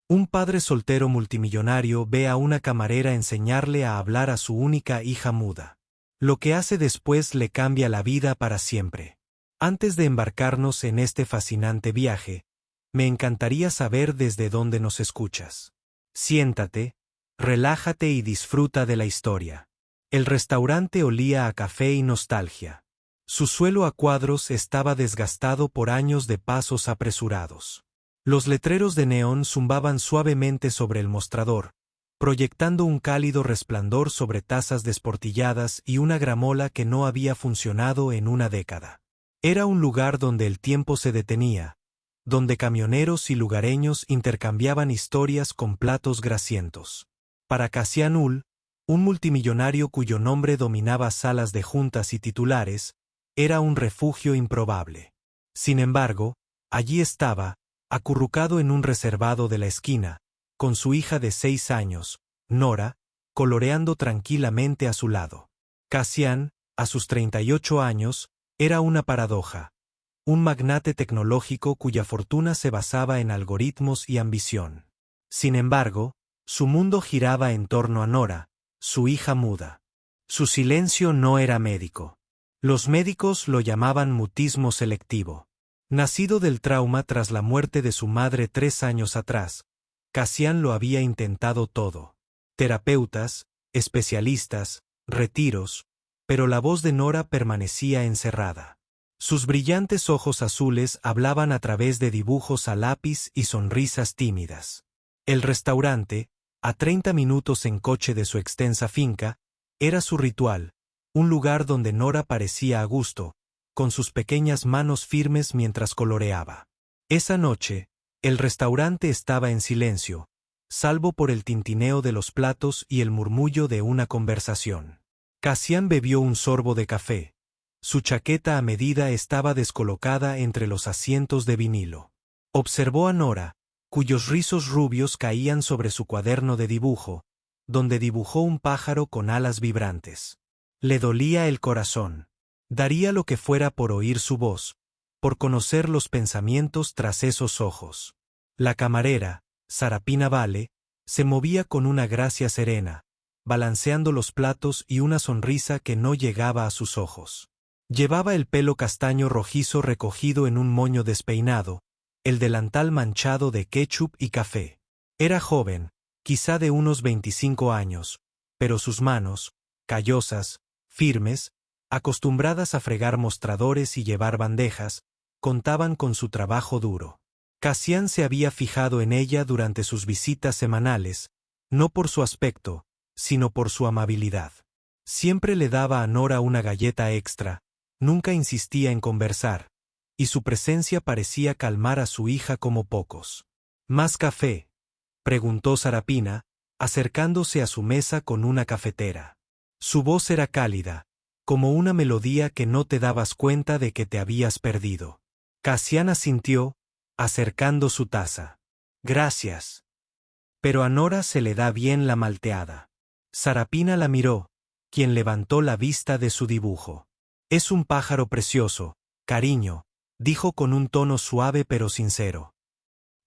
Un padre soltero multimillonario ve a una camarera enseñarle a hablar a su única hija muda. Lo que hace después le cambia la vida para siempre. Antes de embarcarnos en este fascinante viaje, me encantaría saber desde dónde nos escuchas. Siéntate, relájate y disfruta de la historia. El restaurante olía a café y nostalgia. Su suelo a cuadros estaba desgastado por años de pasos apresurados. Los letreros de neón zumbaban suavemente sobre el mostrador, proyectando un cálido resplandor sobre tazas desportilladas y una gramola que no había funcionado en una década. Era un lugar donde el tiempo se detenía, donde camioneros y lugareños intercambiaban historias con platos grasientos. Para Cassian Hull, un multimillonario cuyo nombre dominaba salas de juntas y titulares, era un refugio improbable. Sin embargo, allí estaba, acurrucado en un reservado de la esquina, con su hija de 6 años, Nora, coloreando tranquilamente a su lado. Cassian, a sus 38 años, era una paradoja. Un magnate tecnológico cuya fortuna se basaba en algoritmos y ambición. Sin embargo, su mundo giraba en torno a Nora, su hija muda. Su silencio no era médico. Los médicos lo llamaban mutismo selectivo. Nacido del trauma tras la muerte de su madre 3 años atrás, Cassian lo había intentado todo. Terapeutas, especialistas, retiros, pero la voz de Nora permanecía encerrada. Sus brillantes ojos azules hablaban a través de dibujos a lápiz y sonrisas tímidas. El restaurante, a 30 minutos en coche de su extensa finca, era su ritual, un lugar donde Nora parecía a gusto, con sus pequeñas manos firmes mientras coloreaba. Esa noche, el restaurante estaba en silencio, salvo por el tintineo de los platos y el murmullo de una conversación. Cassian bebió un sorbo de café. Su chaqueta a medida estaba descolocada entre los asientos de vinilo. Observó a Nora, cuyos rizos rubios caían sobre su cuaderno de dibujo, donde dibujó un pájaro con alas vibrantes. Le dolía el corazón. Daría lo que fuera por oír su voz, por conocer los pensamientos tras esos ojos. La camarera, Sarapina Vale, se movía con una gracia serena, balanceando los platos y una sonrisa que no llegaba a sus ojos. Llevaba el pelo castaño rojizo recogido en un moño despeinado, el delantal manchado de ketchup y café. Era joven, quizá de unos 25 años, pero sus manos, callosas, firmes, acostumbradas a fregar mostradores y llevar bandejas, contaban con su trabajo duro. Cassian se había fijado en ella durante sus visitas semanales, no por su aspecto, sino por su amabilidad. Siempre le daba a Nora una galleta extra, nunca insistía en conversar, y su presencia parecía calmar a su hija como pocos. ¿Más café?, preguntó Sarapina, acercándose a su mesa con una cafetera. Su voz era cálida, como una melodía que no te dabas cuenta de que te habías perdido. Cassian asintió, acercando su taza. Gracias. Pero a Nora se le da bien la malteada. Sarapina la miró, quien levantó la vista de su dibujo. Es un pájaro precioso, cariño, dijo con un tono suave pero sincero.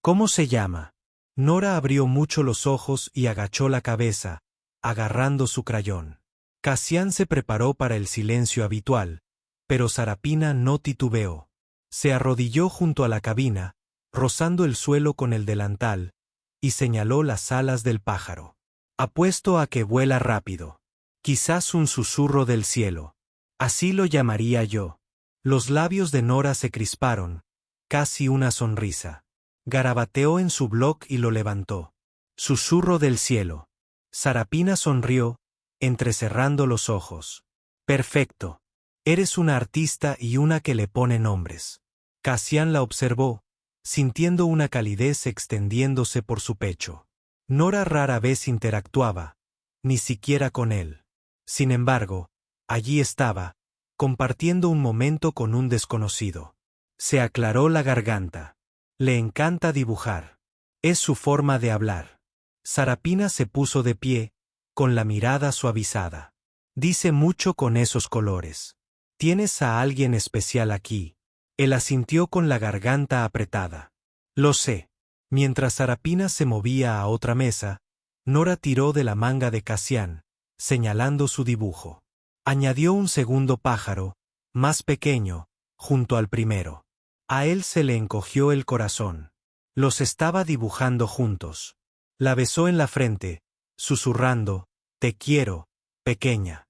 ¿Cómo se llama? Nora abrió mucho los ojos y agachó la cabeza, agarrando su crayón. Cassian se preparó para el silencio habitual, pero Sarapina no titubeó. Se arrodilló junto a la cabina, rozando el suelo con el delantal, y señaló las alas del pájaro. Apuesto a que vuela rápido. Quizás un susurro del cielo. Así lo llamaría yo. Los labios de Nora se crisparon, casi una sonrisa. Garabateó en su blog y lo levantó. Susurro del cielo. Sarapina sonrió, entrecerrando los ojos. Perfecto. Eres una artista y una que le pone nombres. Cassian la observó, sintiendo una calidez extendiéndose por su pecho. Nora rara vez interactuaba, ni siquiera con él. Sin embargo, allí estaba, compartiendo un momento con un desconocido. Se aclaró la garganta. Le encanta dibujar. Es su forma de hablar. Sarapina se puso de pie, con la mirada suavizada. Dice mucho con esos colores. ¿Tienes a alguien especial aquí? Él asintió con la garganta apretada. Lo sé. Mientras Sarapina se movía a otra mesa, Nora tiró de la manga de Cassián, señalando su dibujo. Añadió un segundo pájaro, más pequeño, junto al primero. A él se le encogió el corazón. Los estaba dibujando juntos. La besó en la frente, susurrando, «Te quiero, pequeña».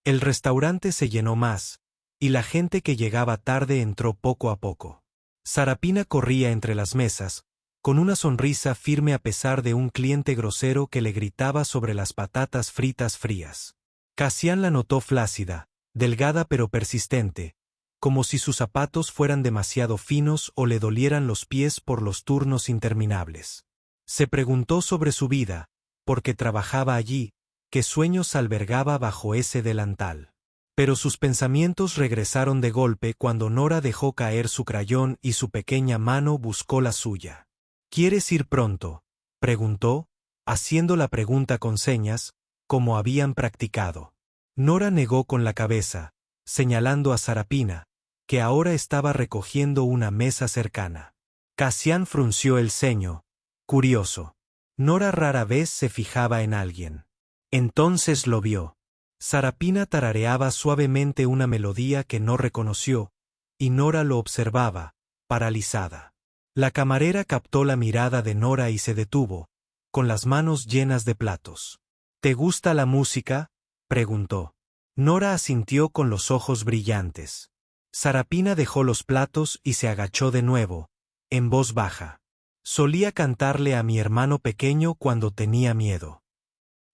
El restaurante se llenó más, y la gente que llegaba tarde entró poco a poco. Sarapina corría entre las mesas, con una sonrisa firme a pesar de un cliente grosero que le gritaba sobre las patatas fritas frías. Cassián la notó flácida, delgada pero persistente, como si sus zapatos fueran demasiado finos o le dolieran los pies por los turnos interminables. Se preguntó sobre su vida, porque trabajaba allí, qué sueños albergaba bajo ese delantal. Pero sus pensamientos regresaron de golpe cuando Nora dejó caer su crayón y su pequeña mano buscó la suya. «¿Quieres ir pronto?», preguntó, haciendo la pregunta con señas, como habían practicado. Nora negó con la cabeza, señalando a Sarapina, que ahora estaba recogiendo una mesa cercana. Cassián frunció el ceño, curioso. Nora rara vez se fijaba en alguien. Entonces lo vio. Sarapina tarareaba suavemente una melodía que no reconoció, y Nora lo observaba, paralizada. La camarera captó la mirada de Nora y se detuvo, con las manos llenas de platos. «¿Te gusta la música?», preguntó. Nora asintió con los ojos brillantes. Sarapina dejó los platos y se agachó de nuevo, en voz baja. «Solía cantarle a mi hermano pequeño cuando tenía miedo.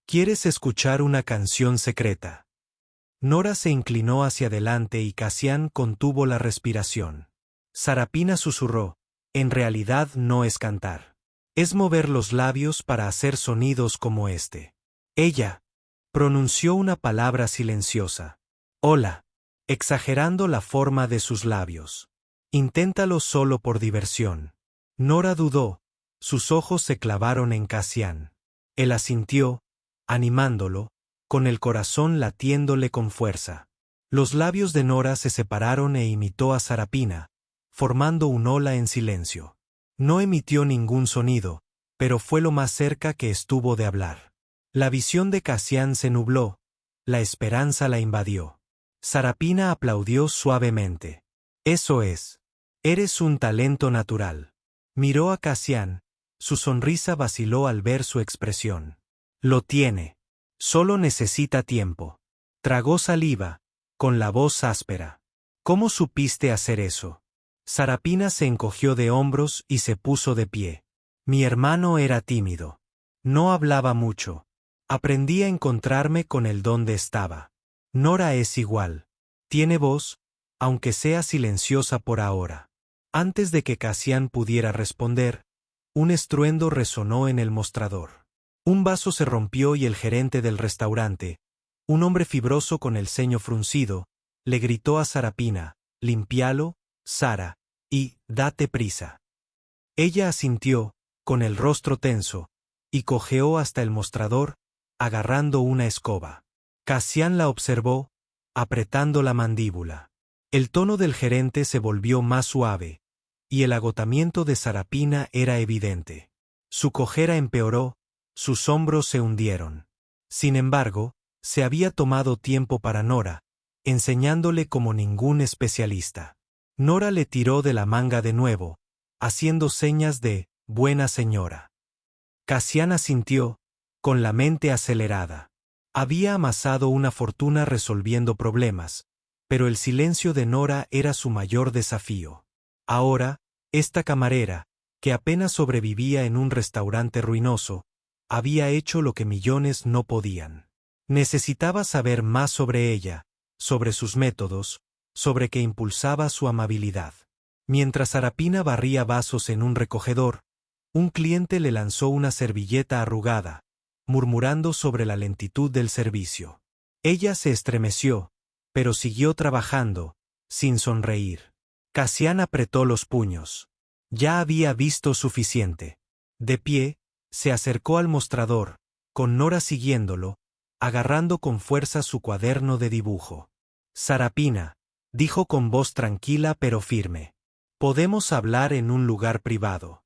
¿Quieres escuchar una canción secreta?». Nora se inclinó hacia adelante y Cassián contuvo la respiración. Sarapina susurró, «En realidad no es cantar. Es mover los labios para hacer sonidos como este». Ella pronunció una palabra silenciosa. «Hola», exagerando la forma de sus labios. «Inténtalo solo por diversión». Nora dudó, sus ojos se clavaron en Cassián. Él asintió, animándolo, con el corazón latiéndole con fuerza. Los labios de Nora se separaron e imitó a Sarapina, formando un hola en silencio. No emitió ningún sonido, pero fue lo más cerca que estuvo de hablar. La visión de Cassián se nubló, la esperanza la invadió. Sarapina aplaudió suavemente. «Eso es. Eres un talento natural». Miró a Cassián, su sonrisa vaciló al ver su expresión. «Lo tiene. Solo necesita tiempo». Tragó saliva, con la voz áspera. «¿Cómo supiste hacer eso?». Sarapina se encogió de hombros y se puso de pie. «Mi hermano era tímido. No hablaba mucho. Aprendí a encontrarme con el donde estaba. Nora es igual. Tiene voz, aunque sea silenciosa por ahora». Antes de que Cassián pudiera responder, un estruendo resonó en el mostrador. Un vaso se rompió y el gerente del restaurante, un hombre fibroso con el ceño fruncido, le gritó a Sarapina, «Limpialo, Sara, y date prisa». Ella asintió, con el rostro tenso, y cojeó hasta el mostrador, agarrando una escoba. Cassián la observó, apretando la mandíbula. El tono del gerente se volvió más suave, y el agotamiento de Sarapina era evidente. Su cojera empeoró, sus hombros se hundieron. Sin embargo, se había tomado tiempo para Nora, enseñándole como ningún especialista. Nora le tiró de la manga de nuevo, haciendo señas de «buena señora». Cassián asintió, con la mente acelerada. Había amasado una fortuna resolviendo problemas, pero el silencio de Nora era su mayor desafío. Ahora, esta camarera, que apenas sobrevivía en un restaurante ruinoso, había hecho lo que millones no podían. Necesitaba saber más sobre ella, sobre sus métodos, sobre qué impulsaba su amabilidad. Mientras Sarapina barría vasos en un recogedor, un cliente le lanzó una servilleta arrugada, murmurando sobre la lentitud del servicio. Ella se estremeció, pero siguió trabajando, sin sonreír. Cassián apretó los puños. Ya había visto suficiente. De pie, se acercó al mostrador, con Nora siguiéndolo, agarrando con fuerza su cuaderno de dibujo. «Sarapina», dijo con voz tranquila pero firme. «Podemos hablar en un lugar privado».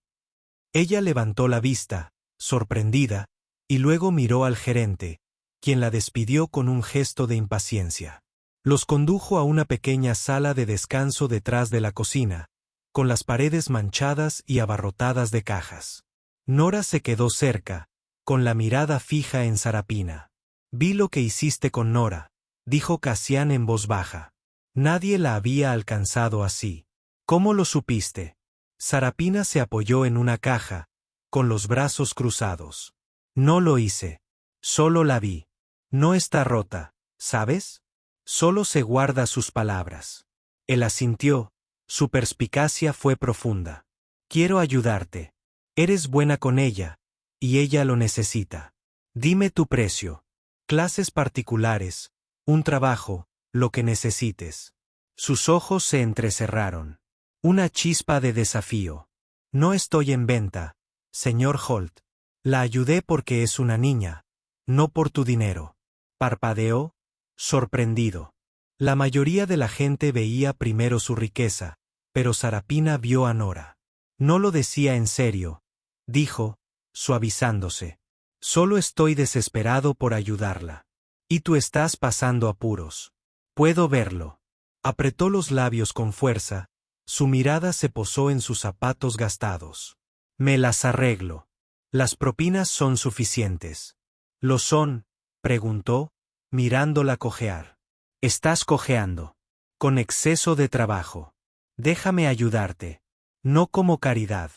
Ella levantó la vista, sorprendida, y luego miró al gerente, quien la despidió con un gesto de impaciencia. Los condujo a una pequeña sala de descanso detrás de la cocina, con las paredes manchadas y abarrotadas de cajas. Nora se quedó cerca, con la mirada fija en Sarapina. «Vi lo que hiciste con Nora», dijo Cassian en voz baja. «Nadie la había alcanzado así». «¿Cómo lo supiste?» Sarapina se apoyó en una caja, con los brazos cruzados. «No lo hice. Solo la vi. No está rota, ¿sabes? Solo se guarda sus palabras». Él asintió, su perspicacia fue profunda. «Quiero ayudarte. Eres buena con ella, y ella lo necesita. Dime tu precio. Clases particulares, un trabajo, lo que necesites». Sus ojos se entrecerraron. Una chispa de desafío. «No estoy en venta, señor Holt. La ayudé porque es una niña, no por tu dinero». Parpadeó, sorprendido. La mayoría de la gente veía primero su riqueza, pero Sarapina vio a Nora. «No lo decía en serio», dijo, suavizándose. «Solo estoy desesperado por ayudarla. Y tú estás pasando apuros. Puedo verlo». Apretó los labios con fuerza, su mirada se posó en sus zapatos gastados. «Me las arreglo. Las propinas son suficientes». «¿Lo son?», preguntó, mirándola cojear. «Estás cojeando. Con exceso de trabajo. Déjame ayudarte. No como caridad.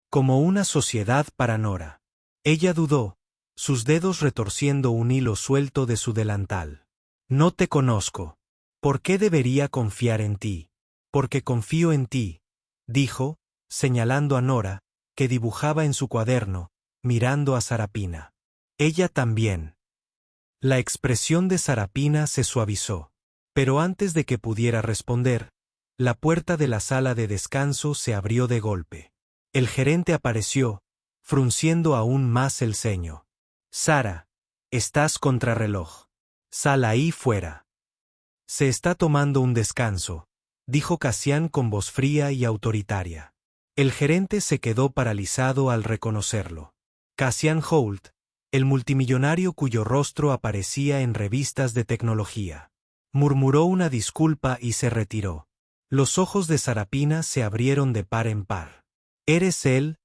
Como una sociedad para Nora». Ella dudó, sus dedos retorciendo un hilo suelto de su delantal. «No te conozco. ¿Por qué debería confiar en ti?» «Porque confío en ti», dijo, señalando a Nora, que dibujaba en su cuaderno, mirando a Sarapina. «Ella también». La expresión de Sarapina se suavizó. Pero antes de que pudiera responder, la puerta de la sala de descanso se abrió de golpe. El gerente apareció, frunciendo aún más el ceño. «Sara, estás contrarreloj. Sal ahí fuera». «Se está tomando un descanso», dijo Cassian con voz fría y autoritaria. El gerente se quedó paralizado al reconocerlo. Cassian Holt, el multimillonario cuyo rostro aparecía en revistas de tecnología. Murmuró una disculpa y se retiró. Los ojos de Sarapina se abrieron de par en par. «¿Eres él,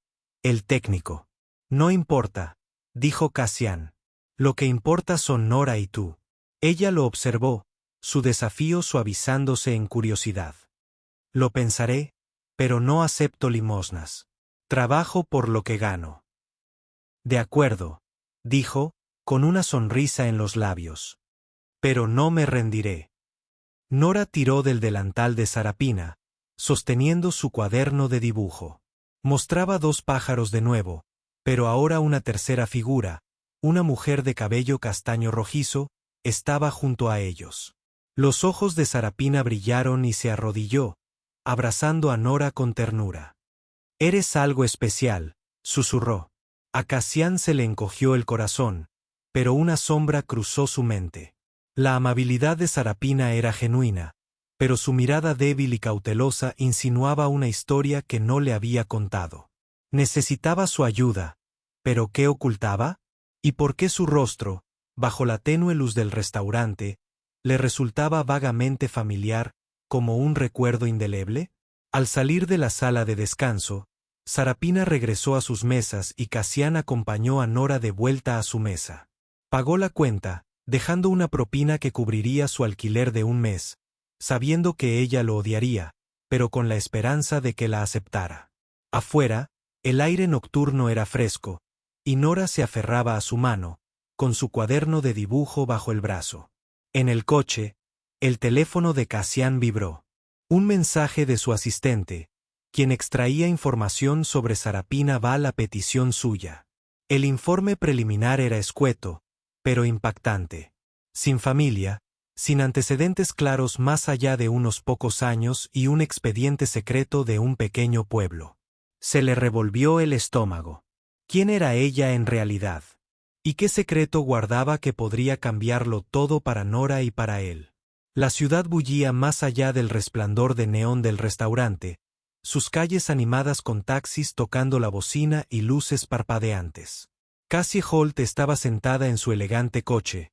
el técnico?» «No importa», dijo Cassian. «Lo que importa son Nora y tú». Ella lo observó, su desafío suavizándose en curiosidad. «Lo pensaré, pero no acepto limosnas. Trabajo por lo que gano». «De acuerdo», dijo, con una sonrisa en los labios. «Pero no me rendiré». Nora tiró del delantal de Sarapina, sosteniendo su cuaderno de dibujo. Mostraba 2 pájaros de nuevo, pero ahora una tercera figura, una mujer de cabello castaño rojizo, estaba junto a ellos. Los ojos de Sarapina brillaron y se arrodilló, abrazando a Nora con ternura. «Eres algo especial», susurró. A Cassian se le encogió el corazón, pero una sombra cruzó su mente. La amabilidad de Sarapina era genuina, pero su mirada débil y cautelosa insinuaba una historia que no le había contado. Necesitaba su ayuda, pero ¿qué ocultaba? ¿Y por qué su rostro, bajo la tenue luz del restaurante, le resultaba vagamente familiar, como un recuerdo indeleble? Al salir de la sala de descanso, Sarapina regresó a sus mesas y Cassian acompañó a Nora de vuelta a su mesa. Pagó la cuenta, dejando una propina que cubriría su alquiler de un mes, sabiendo que ella lo odiaría, pero con la esperanza de que la aceptara. Afuera, el aire nocturno era fresco, y Nora se aferraba a su mano, con su cuaderno de dibujo bajo el brazo. En el coche, el teléfono de Cassian vibró. Un mensaje de su asistente, quien extraía información sobre Sarapina va a la petición suya. El informe preliminar era escueto, pero impactante. Sin familia, sin antecedentes claros más allá de unos pocos años y un expediente secreto de un pequeño pueblo. Se le revolvió el estómago. ¿Quién era ella en realidad? ¿Y qué secreto guardaba que podría cambiarlo todo para Nora y para él? La ciudad bullía más allá del resplandor de neón del restaurante, sus calles animadas con taxis tocando la bocina y luces parpadeantes. Cassie Holt estaba sentada en su elegante coche,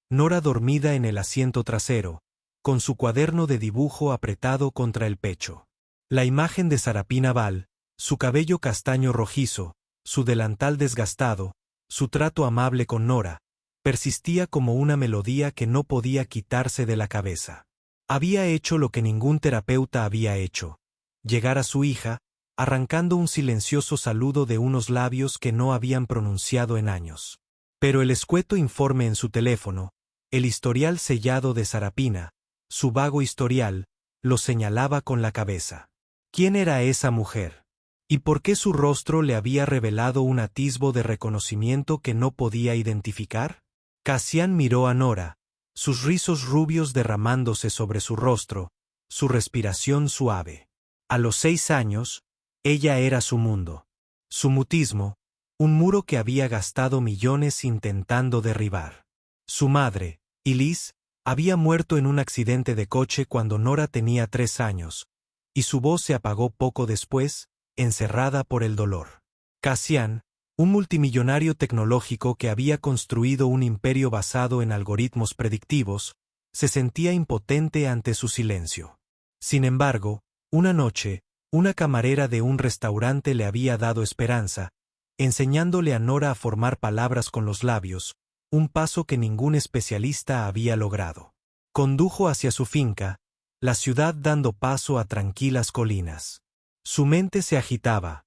Nora dormida en el asiento trasero, con su cuaderno de dibujo apretado contra el pecho. La imagen de Sarapina Ball, su cabello castaño rojizo, su delantal desgastado, su trato amable con Nora, persistía como una melodía que no podía quitarse de la cabeza. Había hecho lo que ningún terapeuta había hecho: llegar a su hija, arrancando un silencioso saludo de unos labios que no habían pronunciado en años. Pero el escueto informe en su teléfono, el historial sellado de Sarapina, su vago historial, lo señalaba con la cabeza. ¿Quién era esa mujer? ¿Y por qué su rostro le había revelado un atisbo de reconocimiento que no podía identificar? Cassian miró a Nora, sus rizos rubios derramándose sobre su rostro, su respiración suave. A los 6 años, ella era su mundo. Su mutismo, un muro que había gastado millones intentando derribar. Su madre, Elise, había muerto en un accidente de coche cuando Nora tenía 3 años, y su voz se apagó poco después, encerrada por el dolor. Cassian, un multimillonario tecnológico que había construido un imperio basado en algoritmos predictivos, se sentía impotente ante su silencio. Sin embargo, una noche, una camarera de un restaurante le había dado esperanza, enseñándole a Nora a formar palabras con los labios, un paso que ningún especialista había logrado. Condujo hacia su finca, la ciudad dando paso a tranquilas colinas. Su mente se agitaba.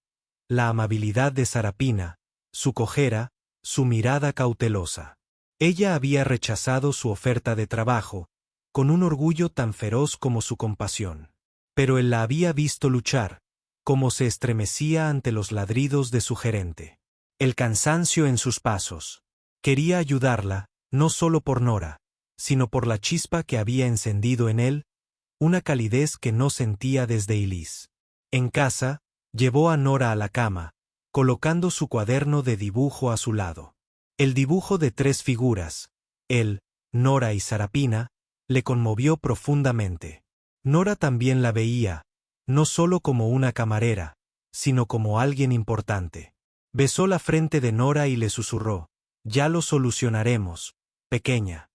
La amabilidad de Sarapina, su cojera, su mirada cautelosa. Ella había rechazado su oferta de trabajo, con un orgullo tan feroz como su compasión. Pero él la había visto luchar, como se estremecía ante los ladridos de su gerente. El cansancio en sus pasos. Quería ayudarla, no solo por Nora, sino por la chispa que había encendido en él, una calidez que no sentía desde Elise. En casa, llevó a Nora a la cama, colocando su cuaderno de dibujo a su lado. El dibujo de 3 figuras, él, Nora y Sarapina, le conmovió profundamente. Nora también la veía, no solo como una camarera, sino como alguien importante. Besó la frente de Nora y le susurró: «Ya lo solucionaremos, pequeña».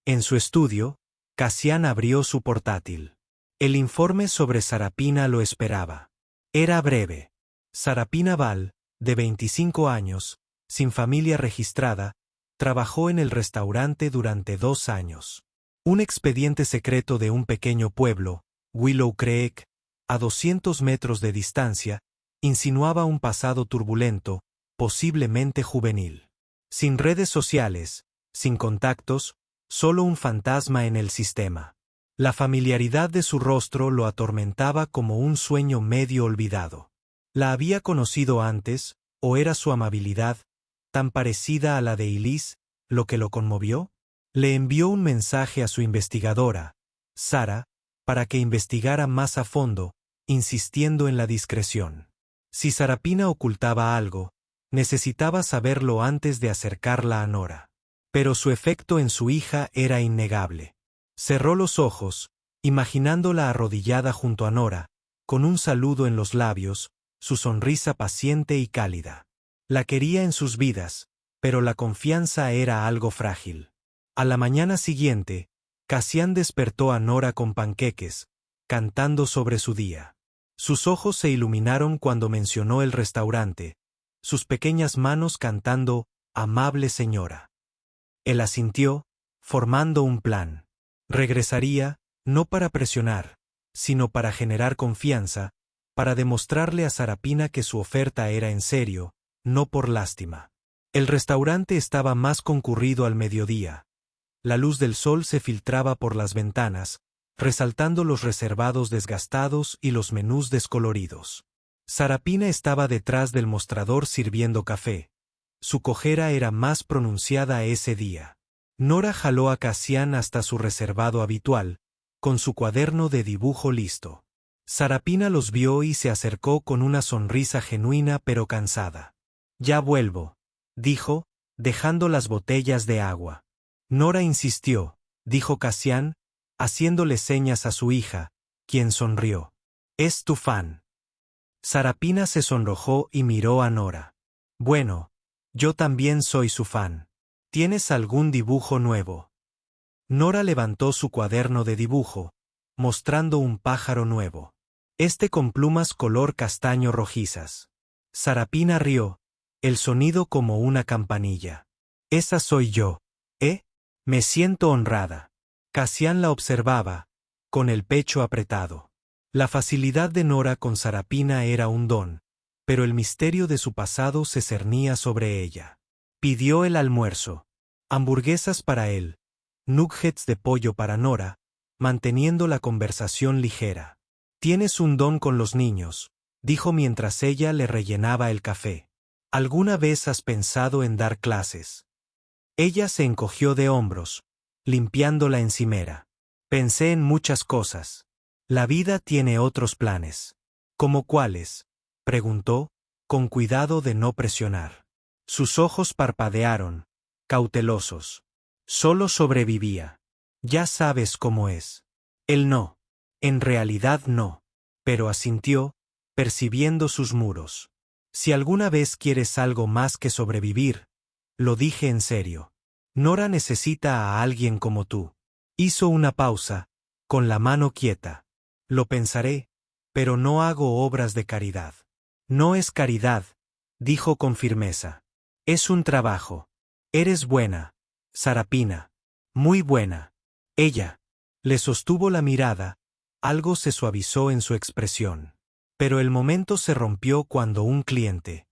En su estudio, Cassian abrió su portátil. El informe sobre Sarapina lo esperaba. Era breve. Sarapina Ball, de 25 años, sin familia registrada, trabajó en el restaurante durante 2 años. Un expediente secreto de un pequeño pueblo, Willow Creek, a 200 metros de distancia, insinuaba un pasado turbulento, posiblemente juvenil. Sin redes sociales, sin contactos, solo un fantasma en el sistema. La familiaridad de su rostro lo atormentaba como un sueño medio olvidado. ¿La había conocido antes, o era su amabilidad, tan parecida a la de Elise, lo que lo conmovió? Le envió un mensaje a su investigadora, Sara, para que investigara más a fondo, insistiendo en la discreción. Si Sarapina ocultaba algo, necesitaba saberlo antes de acercarla a Nora. Pero su efecto en su hija era innegable. Cerró los ojos, imaginándola arrodillada junto a Nora, con un saludo en los labios, su sonrisa paciente y cálida. La quería en sus vidas, pero la confianza era algo frágil. A la mañana siguiente, Cassian despertó a Nora con panqueques, cantando sobre su día. Sus ojos se iluminaron cuando mencionó el restaurante, sus pequeñas manos cantando «Amable señora». Él asintió, formando un plan. Regresaría, no para presionar, sino para generar confianza, para demostrarle a Sarapina que su oferta era en serio, no por lástima. El restaurante estaba más concurrido al mediodía. La luz del sol se filtraba por las ventanas, resaltando los reservados desgastados y los menús descoloridos. Sarapina estaba detrás del mostrador sirviendo café. Su cojera era más pronunciada ese día. Nora jaló a Cassian hasta su reservado habitual, con su cuaderno de dibujo listo. Sarapina los vio y se acercó con una sonrisa genuina pero cansada. «Ya vuelvo», dijo, dejando las botellas de agua. Nora insistió, dijo Cassian, haciéndole señas a su hija, quien sonrió. «Es tu fan». Sarapina se sonrojó y miró a Nora. Bueno, yo también soy su fan. ¿Tienes algún dibujo nuevo? Nora levantó su cuaderno de dibujo, mostrando un pájaro nuevo. Este con plumas color castaño rojizas. Sarapina rió, el sonido como una campanilla. Esa soy yo, ¿eh? Me siento honrada. Cassian la observaba, con el pecho apretado. La facilidad de Nora con Sarapina era un don, pero el misterio de su pasado se cernía sobre ella. Pidió el almuerzo. Hamburguesas para él, nuggets de pollo para Nora, manteniendo la conversación ligera. Tienes un don con los niños, dijo mientras ella le rellenaba el café. ¿Alguna vez has pensado en dar clases? Ella se encogió de hombros, limpiando la encimera. Pensé en muchas cosas. La vida tiene otros planes. ¿Cómo cuáles? Preguntó, con cuidado de no presionar. Sus ojos parpadearon, cautelosos. Solo sobrevivía. Ya sabes cómo es. Él no. En realidad no. Pero asintió, percibiendo sus muros. Si alguna vez quieres algo más que sobrevivir, lo dije en serio. Nora necesita a alguien como tú. Hizo una pausa, con la mano quieta. Lo pensaré, pero no hago obras de caridad. No es caridad, dijo con firmeza. Es un trabajo. Eres buena, Sarapina. Muy buena. Ella le sostuvo la mirada, algo se suavizó en su expresión. Pero el momento se rompió cuando un cliente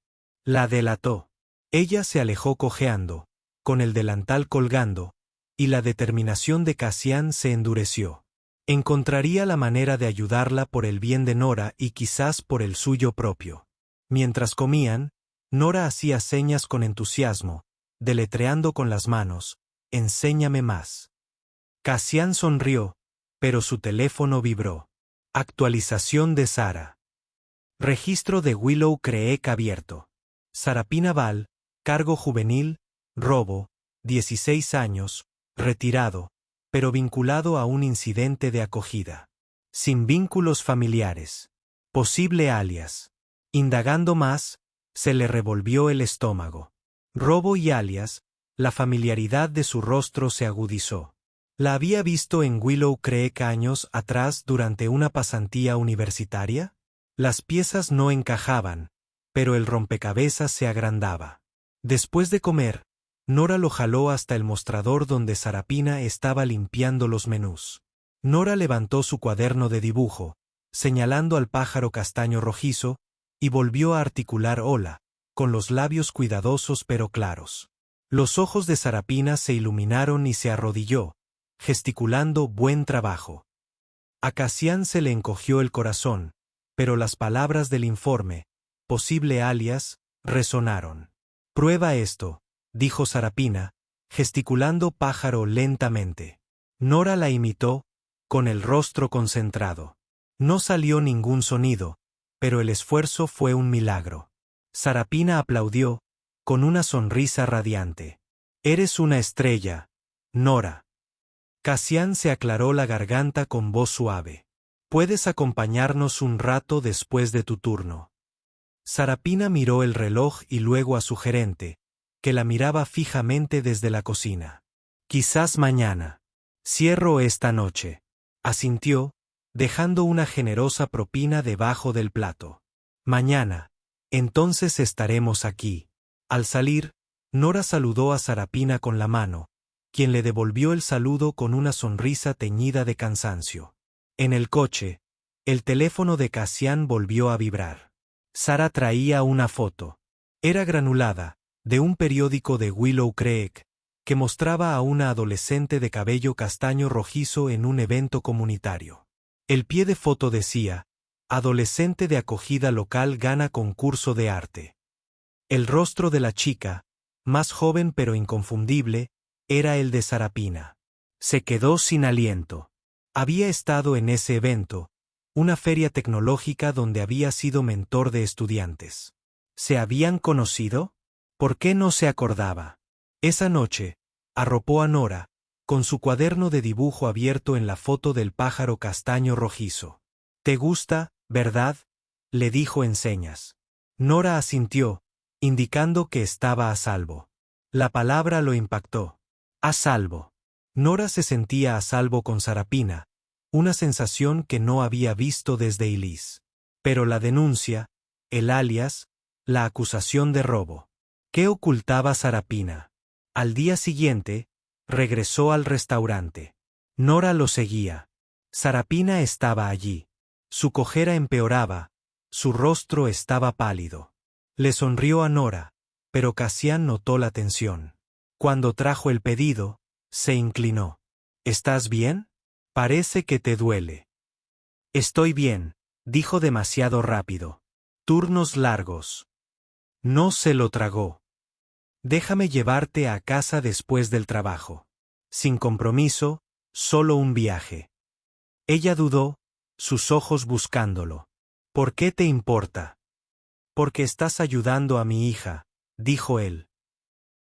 la delató. Ella se alejó cojeando, con el delantal colgando, y la determinación de Cassian se endureció. Encontraría la manera de ayudarla por el bien de Nora y quizás por el suyo propio. Mientras comían, Nora hacía señas con entusiasmo, deletreando con las manos, enséñame más. Cassian sonrió, pero su teléfono vibró. Actualización de Sara. Registro de Willow Creek abierto. Sarapina Val, cargo juvenil, robo, 16 años, retirado, pero vinculado a un incidente de acogida. Sin vínculos familiares. Posible alias. Indagando más, se le revolvió el estómago. Robo y alias, la familiaridad de su rostro se agudizó. ¿La había visto en Willow Creek años atrás durante una pasantía universitaria? Las piezas no encajaban, pero el rompecabezas se agrandaba. Después de comer, Nora lo jaló hasta el mostrador donde Sarapina estaba limpiando los menús. Nora levantó su cuaderno de dibujo, señalando al pájaro castaño rojizo, y volvió a articular hola, con los labios cuidadosos pero claros. Los ojos de Sarapina se iluminaron y se arrodilló, gesticulando buen trabajo. A Cassian se le encogió el corazón, pero las palabras del informe, posible alias, resonaron. Prueba esto, dijo Sarapina, gesticulando pájaro lentamente. Nora la imitó, con el rostro concentrado. No salió ningún sonido, pero el esfuerzo fue un milagro. Sarapina aplaudió, con una sonrisa radiante. Eres una estrella, Nora. Cassian se aclaró la garganta con voz suave. Puedes acompañarnos un rato después de tu turno. Sarapina miró el reloj y luego a su gerente, que la miraba fijamente desde la cocina. Quizás mañana. Cierro esta noche. Asintió, dejando una generosa propina debajo del plato. Mañana. Entonces estaremos aquí. Al salir, Nora saludó a Sarapina con la mano, quien le devolvió el saludo con una sonrisa teñida de cansancio. En el coche, el teléfono de Cassian volvió a vibrar. Sara traía una foto. Era granulada, de un periódico de Willow Creek, que mostraba a una adolescente de cabello castaño rojizo en un evento comunitario. El pie de foto decía, adolescente de acogida local gana concurso de arte. El rostro de la chica, más joven pero inconfundible, era el de Sarapina. Se quedó sin aliento. Había estado en ese evento, una feria tecnológica donde había sido mentor de estudiantes. ¿Se habían conocido? ¿Por qué no se acordaba? Esa noche, arropó a Nora, con su cuaderno de dibujo abierto en la foto del pájaro castaño rojizo. ¿Te gusta, verdad? le dijo en señas. Nora asintió, indicando que estaba a salvo. La palabra lo impactó. A salvo. Nora se sentía a salvo con Sarapina, una sensación que no había visto desde Elise. Pero la denuncia, el alias, la acusación de robo. ¿Qué ocultaba Sarapina? Al día siguiente, regresó al restaurante. Nora lo seguía. Sarapina estaba allí. Su cojera empeoraba, su rostro estaba pálido. Le sonrió a Nora, pero Cassian notó la tensión. Cuando trajo el pedido, se inclinó. ¿Estás bien? Parece que te duele. Estoy bien, dijo demasiado rápido. Turnos largos. No se lo tragó. Déjame llevarte a casa después del trabajo. Sin compromiso, solo un viaje. Ella dudó, sus ojos buscándolo. ¿Por qué te importa? Porque estás ayudando a mi hija, dijo él.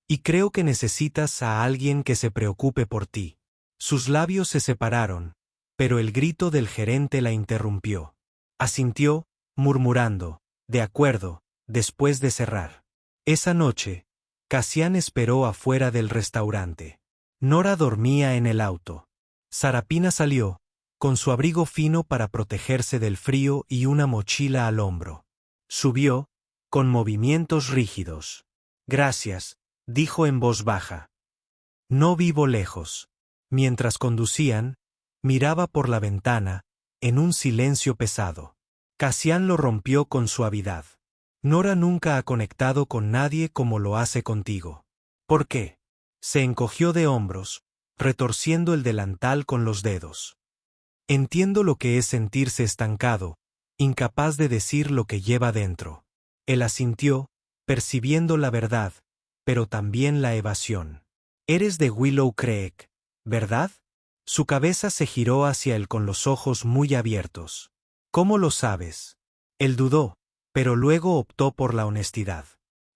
Y creo que necesitas a alguien que se preocupe por ti. Sus labios se separaron, pero el grito del gerente la interrumpió. Asintió, murmurando, de acuerdo, después de cerrar. Esa noche, Cassian esperó afuera del restaurante. Nora dormía en el auto. Sarapina salió, con su abrigo fino para protegerse del frío y una mochila al hombro. Subió, con movimientos rígidos. Gracias, dijo en voz baja. No vivo lejos. Mientras conducían, miraba por la ventana, en un silencio pesado. Cassian lo rompió con suavidad. Nora nunca ha conectado con nadie como lo hace contigo. ¿Por qué? Se encogió de hombros, retorciendo el delantal con los dedos. Entiendo lo que es sentirse estancado, incapaz de decir lo que lleva dentro. Él asintió, percibiendo la verdad, pero también la evasión. Eres de Willow Creek, ¿verdad? Su cabeza se giró hacia él con los ojos muy abiertos. ¿Cómo lo sabes? Él dudó, pero luego optó por la honestidad.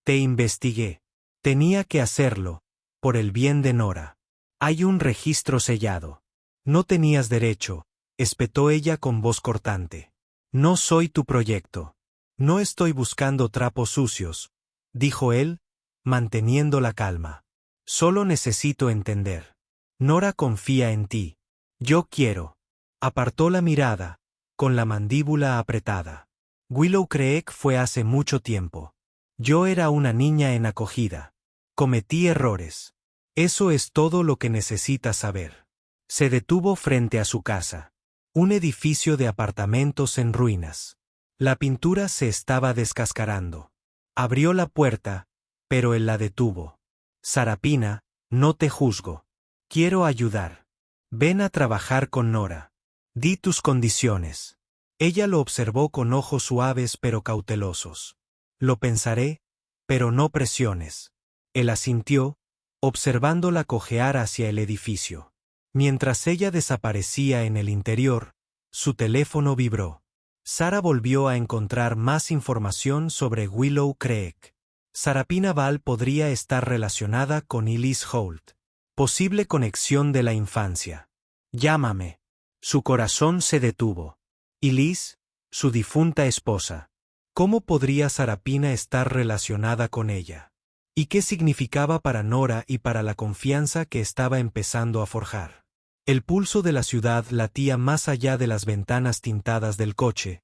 Te investigué. Tenía que hacerlo, por el bien de Nora. Hay un registro sellado. No tenías derecho, espetó ella con voz cortante. No soy tu proyecto. No estoy buscando trapos sucios, dijo él, manteniendo la calma. Solo necesito entender. Nora confía en ti. Yo quiero. Apartó la mirada, con la mandíbula apretada. Willow Creek fue hace mucho tiempo. Yo era una niña en acogida. Cometí errores. Eso es todo lo que necesitas saber. Se detuvo frente a su casa. Un edificio de apartamentos en ruinas. La pintura se estaba descascarando. Abrió la puerta, pero él la detuvo. Sarapina, no te juzgo. Quiero ayudar. Ven a trabajar con Nora. Di tus condiciones. Ella lo observó con ojos suaves pero cautelosos. Lo pensaré, pero no presiones. Él asintió, observándola cojear hacia el edificio. Mientras ella desaparecía en el interior, su teléfono vibró. Sara volvió a encontrar más información sobre Willow Creek. Sarapina Ball podría estar relacionada con Elise Holt. Posible conexión de la infancia. Llámame. Su corazón se detuvo. Elise, su difunta esposa. ¿Cómo podría Sarapina estar relacionada con ella? ¿Y qué significaba para Nora y para la confianza que estaba empezando a forjar? El pulso de la ciudad latía más allá de las ventanas tintadas del coche.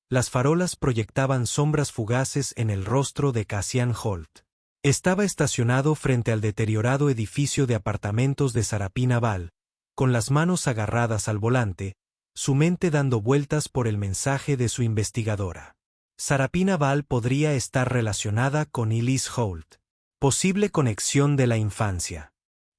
Las farolas proyectaban sombras fugaces en el rostro de Cassian Holt. Estaba estacionado frente al deteriorado edificio de apartamentos de Sarapina Ball, con las manos agarradas al volante, su mente dando vueltas por el mensaje de su investigadora. Sarapina Ball podría estar relacionada con Elise Holt. Posible conexión de la infancia.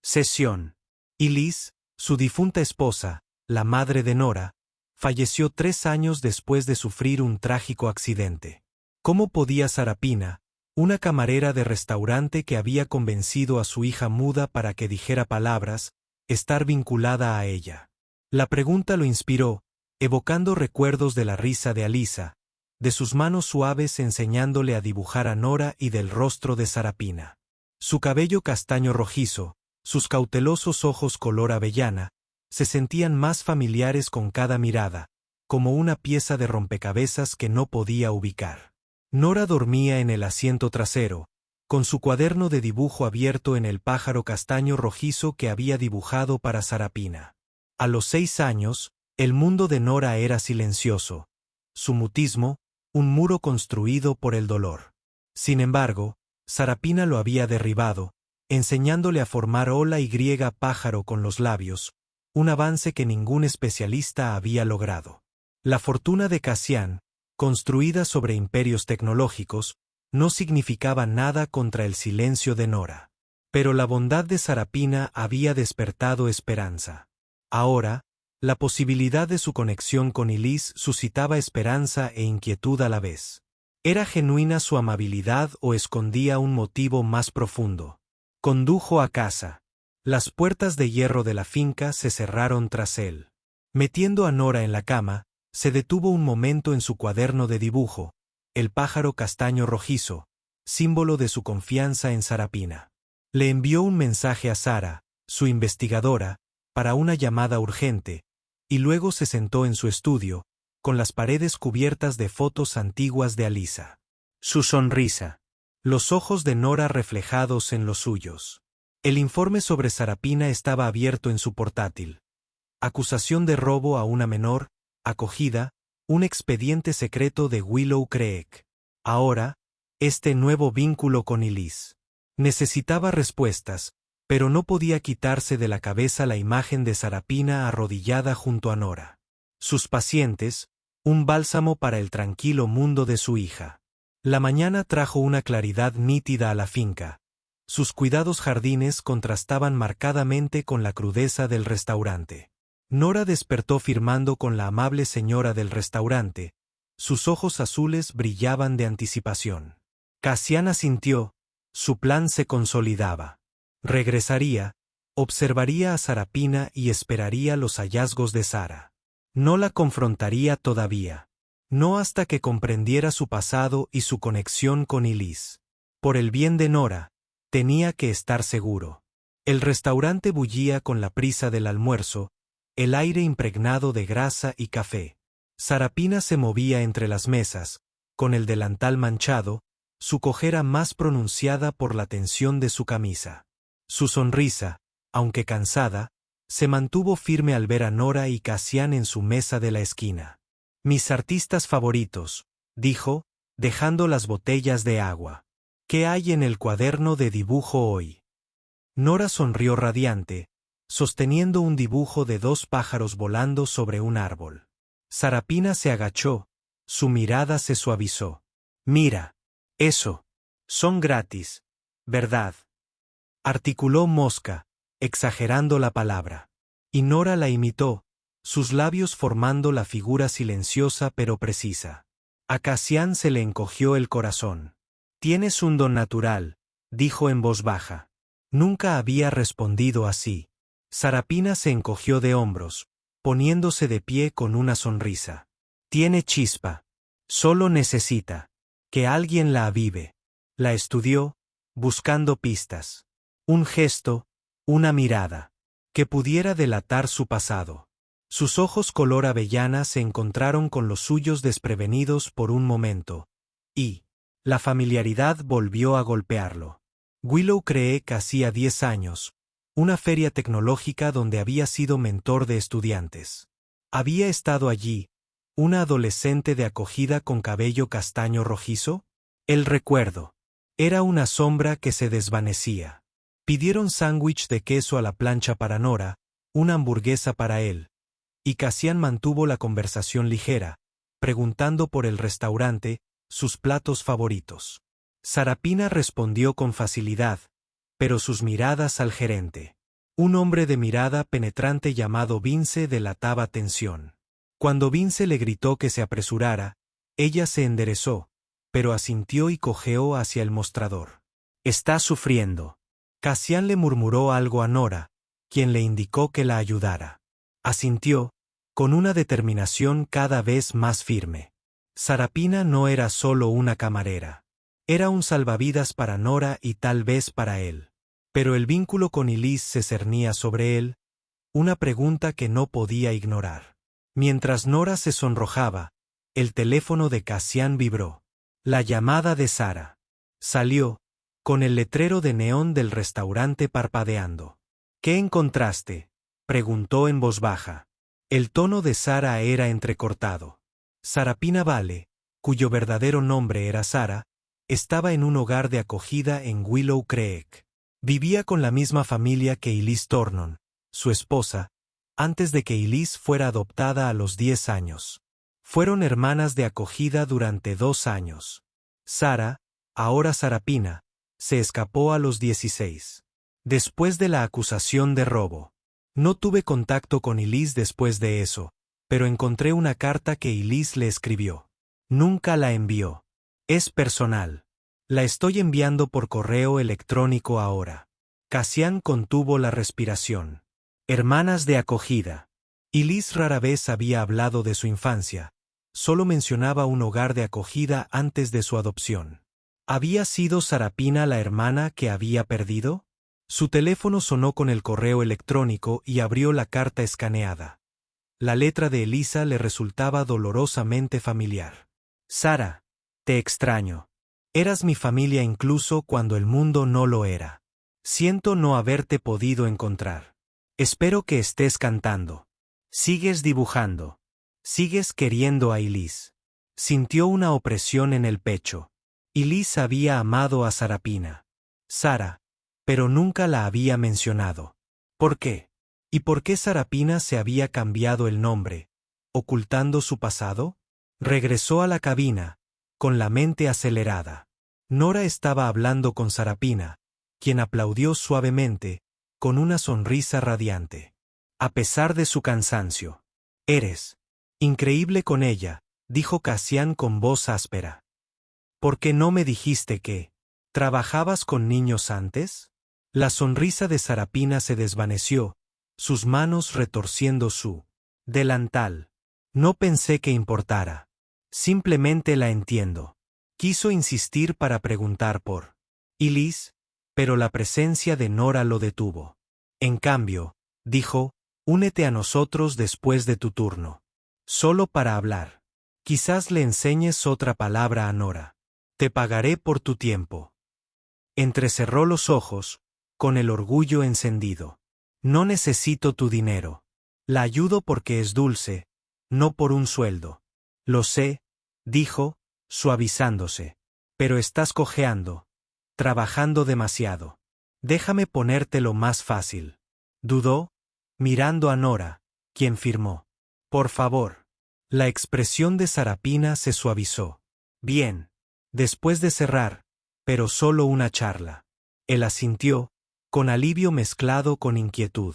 Sesión. Elise, su difunta esposa, la madre de Nora, falleció 3 años después de sufrir un trágico accidente. ¿Cómo podía Sarapina, una camarera de restaurante que había convencido a su hija muda para que dijera palabras, estar vinculada a ella? La pregunta lo inspiró, evocando recuerdos de la risa de Alisa, de sus manos suaves enseñándole a dibujar a Nora y del rostro de Sarapina. Su cabello castaño rojizo, sus cautelosos ojos color avellana, se sentían más familiares con cada mirada, como una pieza de rompecabezas que no podía ubicar. Nora dormía en el asiento trasero, con su cuaderno de dibujo abierto en el pájaro castaño rojizo que había dibujado para Sarapina. A los 6 años, el mundo de Nora era silencioso, su mutismo, un muro construido por el dolor. Sin embargo, Sarapina lo había derribado, enseñándole a formar ola y pájaro con los labios, un avance que ningún especialista había logrado. La fortuna de Cassian, construida sobre imperios tecnológicos, no significaba nada contra el silencio de Nora. Pero la bondad de Sarapina había despertado esperanza. Ahora, la posibilidad de su conexión con Elise suscitaba esperanza e inquietud a la vez. ¿Era genuina su amabilidad o escondía un motivo más profundo? Condujo a casa. Las puertas de hierro de la finca se cerraron tras él. Metiendo a Nora en la cama, se detuvo un momento en su cuaderno de dibujo, el pájaro castaño rojizo, símbolo de su confianza en Sarapina. Le envió un mensaje a Sara, su investigadora, para una llamada urgente, y luego se sentó en su estudio, con las paredes cubiertas de fotos antiguas de Alisa. Su sonrisa. Los ojos de Nora reflejados en los suyos. El informe sobre Sarapina estaba abierto en su portátil. Acusación de robo a una menor, acogida, un expediente secreto de Willow Creek. Ahora, este nuevo vínculo con Elise. Necesitaba respuestas, pero no podía quitarse de la cabeza la imagen de Sarapina arrodillada junto a Nora. Sus pacientes, un bálsamo para el tranquilo mundo de su hija. La mañana trajo una claridad nítida a la finca. Sus cuidados jardines contrastaban marcadamente con la crudeza del restaurante. Nora despertó firmando con la amable señora del restaurante. Sus ojos azules brillaban de anticipación. Cassian asintió, su plan se consolidaba. Regresaría, observaría a Sarapina y esperaría los hallazgos de Sara. No la confrontaría todavía. No hasta que comprendiera su pasado y su conexión con Elise. Por el bien de Nora, tenía que estar seguro. El restaurante bullía con la prisa del almuerzo, el aire impregnado de grasa y café. Sarapina se movía entre las mesas, con el delantal manchado, su cojera más pronunciada por la tensión de su camisa. Su sonrisa, aunque cansada, se mantuvo firme al ver a Nora y Cassian en su mesa de la esquina. «Mis artistas favoritos», dijo, dejando las botellas de agua. «¿Qué hay en el cuaderno de dibujo hoy?» Nora sonrió radiante, sosteniendo un dibujo de 2 pájaros volando sobre un árbol. Sarapina se agachó, su mirada se suavizó. «Mira, eso. Son gratis, ¿verdad?», articuló Mosca, exagerando la palabra. Y Nora la imitó, sus labios formando la figura silenciosa pero precisa. A Cassian se le encogió el corazón. «Tienes un don natural», dijo en voz baja. Nunca había respondido así. Sarapina se encogió de hombros, poniéndose de pie con una sonrisa. «Tiene chispa. Solo necesita que alguien la avive». La estudió, buscando pistas. Un gesto, una mirada, que pudiera delatar su pasado. Sus ojos color avellana se encontraron con los suyos desprevenidos por un momento, y la familiaridad volvió a golpearlo. Willow Creek hacía 10 años, una feria tecnológica donde había sido mentor de estudiantes. ¿Había estado allí, una adolescente de acogida con cabello castaño rojizo? El recuerdo. Era una sombra que se desvanecía. Pidieron sándwich de queso a la plancha para Nora, una hamburguesa para él, y Cassian mantuvo la conversación ligera, preguntando por el restaurante, sus platos favoritos. Sarapina respondió con facilidad, pero sus miradas al gerente. Un hombre de mirada penetrante llamado Vince delataba tensión. Cuando Vince le gritó que se apresurara, ella se enderezó, pero asintió y cojeó hacia el mostrador. «Está sufriendo». Cassian le murmuró algo a Nora, quien le indicó que la ayudara. Asintió, con una determinación cada vez más firme. Sarapina no era solo una camarera. Era un salvavidas para Nora y tal vez para él. Pero el vínculo con Elise se cernía sobre él, una pregunta que no podía ignorar. Mientras Nora se sonrojaba, el teléfono de Cassian vibró. La llamada de Sara. Salió, con el letrero de neón del restaurante parpadeando. ¿Qué encontraste?, preguntó en voz baja. El tono de Sara era entrecortado. Sarapina Vale, cuyo verdadero nombre era Sara, estaba en un hogar de acogida en Willow Creek. Vivía con la misma familia que Elise Thornton, su esposa, antes de que Elise fuera adoptada a los 10 años. Fueron hermanas de acogida durante 2 años. Sara, ahora Sarapina, se escapó a los 16. Después de la acusación de robo. No tuve contacto con Elise después de eso, pero encontré una carta que Elise le escribió. Nunca la envió. Es personal. La estoy enviando por correo electrónico ahora. Cassian contuvo la respiración. Hermanas de acogida. Elise rara vez había hablado de su infancia. Solo mencionaba un hogar de acogida antes de su adopción. ¿Había sido Sarapina la hermana que había perdido? Su teléfono sonó con el correo electrónico y abrió la carta escaneada. La letra de Elisa le resultaba dolorosamente familiar. Sara, te extraño. Eras mi familia incluso cuando el mundo no lo era. Siento no haberte podido encontrar. Espero que estés cantando. Sigues dibujando. Sigues queriendo a Elise. Sintió una opresión en el pecho. Elise había amado a Sarapina. Sara, pero nunca la había mencionado. ¿Por qué? ¿Y por qué Sarapina se había cambiado el nombre, ocultando su pasado? Regresó a la cabina, con la mente acelerada. Nora estaba hablando con Sarapina, quien aplaudió suavemente, con una sonrisa radiante. A pesar de su cansancio. Eres increíble con ella, dijo Cassian con voz áspera. ¿Por qué no me dijiste que trabajabas con niños antes? La sonrisa de Sarapina se desvaneció, sus manos retorciendo su delantal. No pensé que importara. Simplemente la entiendo. Quiso insistir para preguntar por Elise, pero la presencia de Nora lo detuvo. En cambio, dijo, únete a nosotros después de tu turno. Solo para hablar. Quizás le enseñes otra palabra a Nora. Te pagaré por tu tiempo. Entrecerró los ojos, con el orgullo encendido. No necesito tu dinero. La ayudo porque es dulce, no por un sueldo. Lo sé, dijo, suavizándose. Pero estás cojeando. Trabajando demasiado. Déjame ponértelo más fácil. Dudó, mirando a Nora, quien firmó. Por favor. La expresión de Sarapina se suavizó. Bien. Después de cerrar, pero solo una charla. Él asintió, con alivio mezclado con inquietud.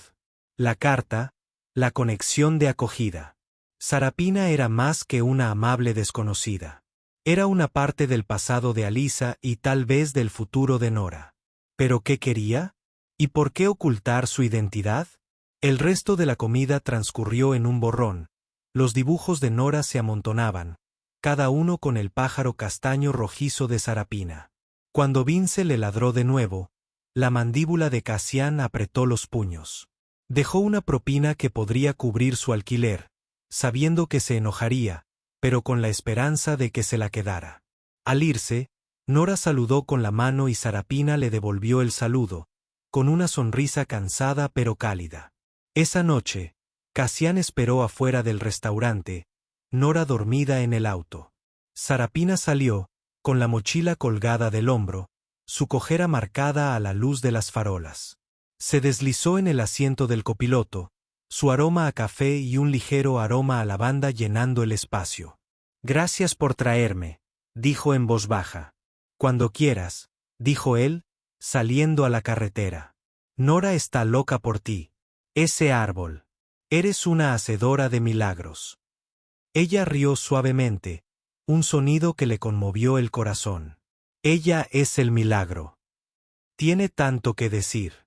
La carta, la conexión de acogida. Sarapina era más que una amable desconocida. Era una parte del pasado de Alisa y tal vez del futuro de Nora. ¿Pero qué quería? ¿Y por qué ocultar su identidad? El resto de la comida transcurrió en un borrón. Los dibujos de Nora se amontonaban, cada uno con el pájaro castaño rojizo de Sarapina. Cuando Vince le ladró de nuevo, la mandíbula de Cassian apretó los puños. Dejó una propina que podría cubrir su alquiler, sabiendo que se enojaría, pero con la esperanza de que se la quedara. Al irse, Nora saludó con la mano y Sarapina le devolvió el saludo, con una sonrisa cansada pero cálida. Esa noche, Cassian esperó afuera del restaurante, Nora dormida en el auto. Sarapina salió, con la mochila colgada del hombro, su cojera marcada a la luz de las farolas. Se deslizó en el asiento del copiloto, su aroma a café y un ligero aroma a lavanda llenando el espacio. Gracias por traerme, dijo en voz baja. Cuando quieras, dijo él, saliendo a la carretera. Nora está loca por ti. Ese árbol. Eres una hacedora de milagros. Ella rió suavemente, un sonido que le conmovió el corazón. Ella es el milagro. Tiene tanto que decir.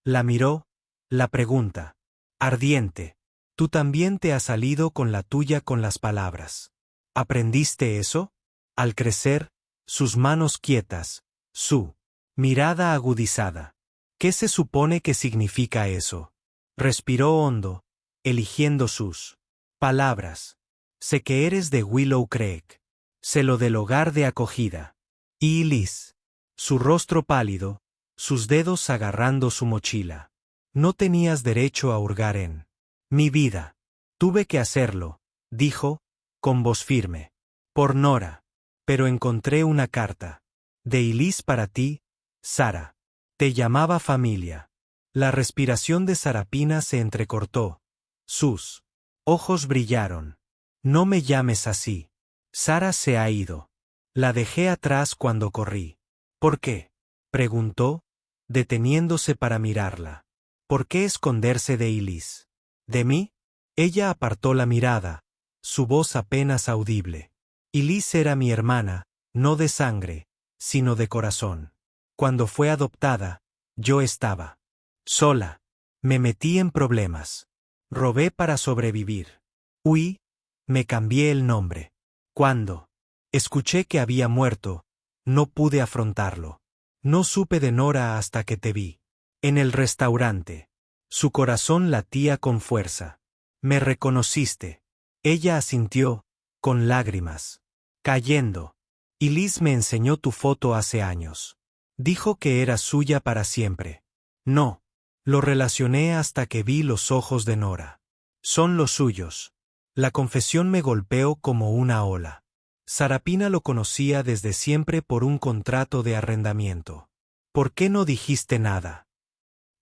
La miró, la pregunta. Ardiente. Tú también te has salido con la tuya con las palabras. ¿Aprendiste eso? Al crecer, sus manos quietas, su mirada agudizada. ¿Qué se supone que significa eso? Respiró hondo, eligiendo sus Palabras. Sé que eres de Willow Creek. Sé lo del hogar de acogida. Y Liz. Su rostro pálido, sus dedos agarrando su mochila. No tenías derecho a hurgar en mi vida. Tuve que hacerlo, dijo, con voz firme. Por Nora. Pero encontré una carta. De Liz para ti, Sara. Te llamaba familia. La respiración de Sarapina se entrecortó. Sus ojos brillaron. No me llames así. Sara se ha ido. La dejé atrás cuando corrí. ¿Por qué? Preguntó, deteniéndose para mirarla. ¿Por qué esconderse de Liz? ¿De mí? Ella apartó la mirada, su voz apenas audible. Liz era mi hermana, no de sangre, sino de corazón. Cuando fue adoptada, yo estaba sola. Me metí en problemas. Robé para sobrevivir. Huí, me cambié el nombre. Cuando escuché que había muerto, no pude afrontarlo. No supe de Nora hasta que te vi. En el restaurante. Su corazón latía con fuerza. Me reconociste. Ella asintió, con lágrimas. Cayendo. Liz me enseñó tu foto hace años. Dijo que era suya para siempre. No. Lo relacioné hasta que vi los ojos de Nora. Son los suyos. La confesión me golpeó como una ola. Sarapina lo conocía desde siempre por un contrato de arrendamiento. ¿Por qué no dijiste nada?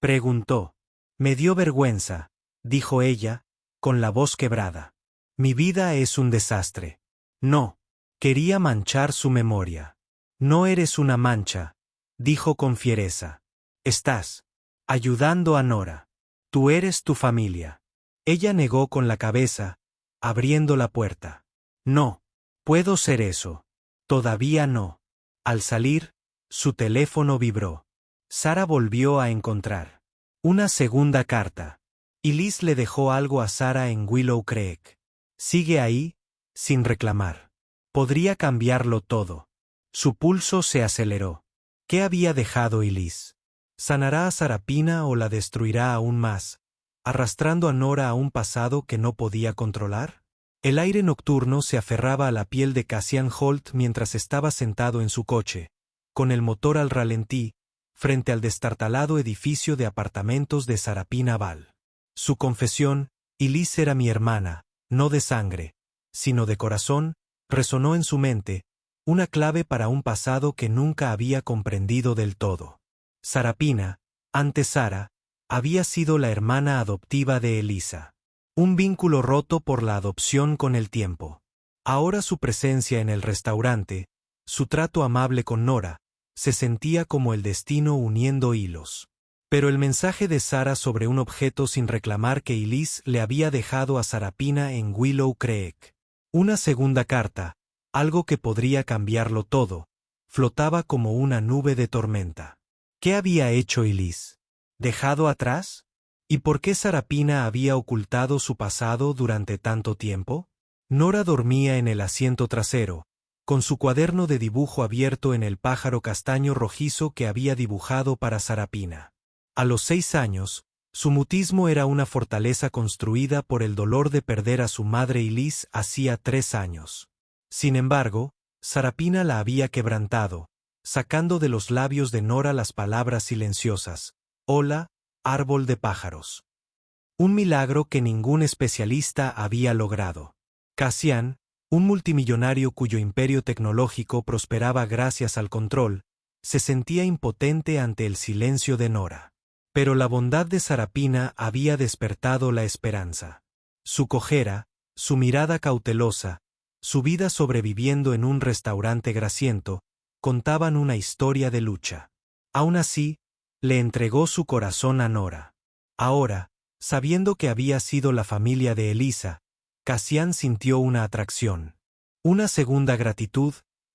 Preguntó. Me dio vergüenza, dijo ella, con la voz quebrada. Mi vida es un desastre. No. Quería manchar su memoria. No eres una mancha, dijo con fiereza. Estás ayudando a Nora. Tú eres tu familia. Ella negó con la cabeza, abriendo la puerta. No. Puedo ser eso. Todavía no. Al salir, su teléfono vibró. Sara volvió a encontrar una segunda carta. Liz le dejó algo a Sara en Willow Creek. Sigue ahí, sin reclamar. Podría cambiarlo todo. Su pulso se aceleró. ¿Qué había dejado Liz? ¿Sanará a Sarapina o la destruirá aún más, arrastrando a Nora a un pasado que no podía controlar? El aire nocturno se aferraba a la piel de Cassian Holt mientras estaba sentado en su coche, con el motor al ralentí, frente al destartalado edificio de apartamentos de Sarapina Val. Su confesión, Liz era mi hermana, no de sangre, sino de corazón, resonó en su mente, una clave para un pasado que nunca había comprendido del todo. Sarapina, antes Sara, había sido la hermana adoptiva de Elisa. Un vínculo roto por la adopción con el tiempo. Ahora su presencia en el restaurante, su trato amable con Nora, se sentía como el destino uniendo hilos. Pero el mensaje de Sara sobre un objeto sin reclamar que Liz le había dejado a Sarapina en Willow Creek. Una segunda carta, algo que podría cambiarlo todo, flotaba como una nube de tormenta. ¿Qué había hecho Liz? ¿Dejado atrás? ¿Y por qué Sarapina había ocultado su pasado durante tanto tiempo? Nora dormía en el asiento trasero, con su cuaderno de dibujo abierto en el pájaro castaño rojizo que había dibujado para Sarapina. A los 6 años, su mutismo era una fortaleza construida por el dolor de perder a su madre Liz hacía 3 años. Sin embargo, Sarapina la había quebrantado, sacando de los labios de Nora las palabras silenciosas: hola, árbol de pájaros. Un milagro que ningún especialista había logrado. Cassian, un multimillonario cuyo imperio tecnológico prosperaba gracias al control, se sentía impotente ante el silencio de Nora. Pero la bondad de Sarapina había despertado la esperanza. Su cojera, su mirada cautelosa, su vida sobreviviendo en un restaurante grasiento, contaban una historia de lucha. Aún así, le entregó su corazón a Nora. Ahora, sabiendo que había sido la familia de Elisa, Cassian sintió una atracción. Una segunda gratitud,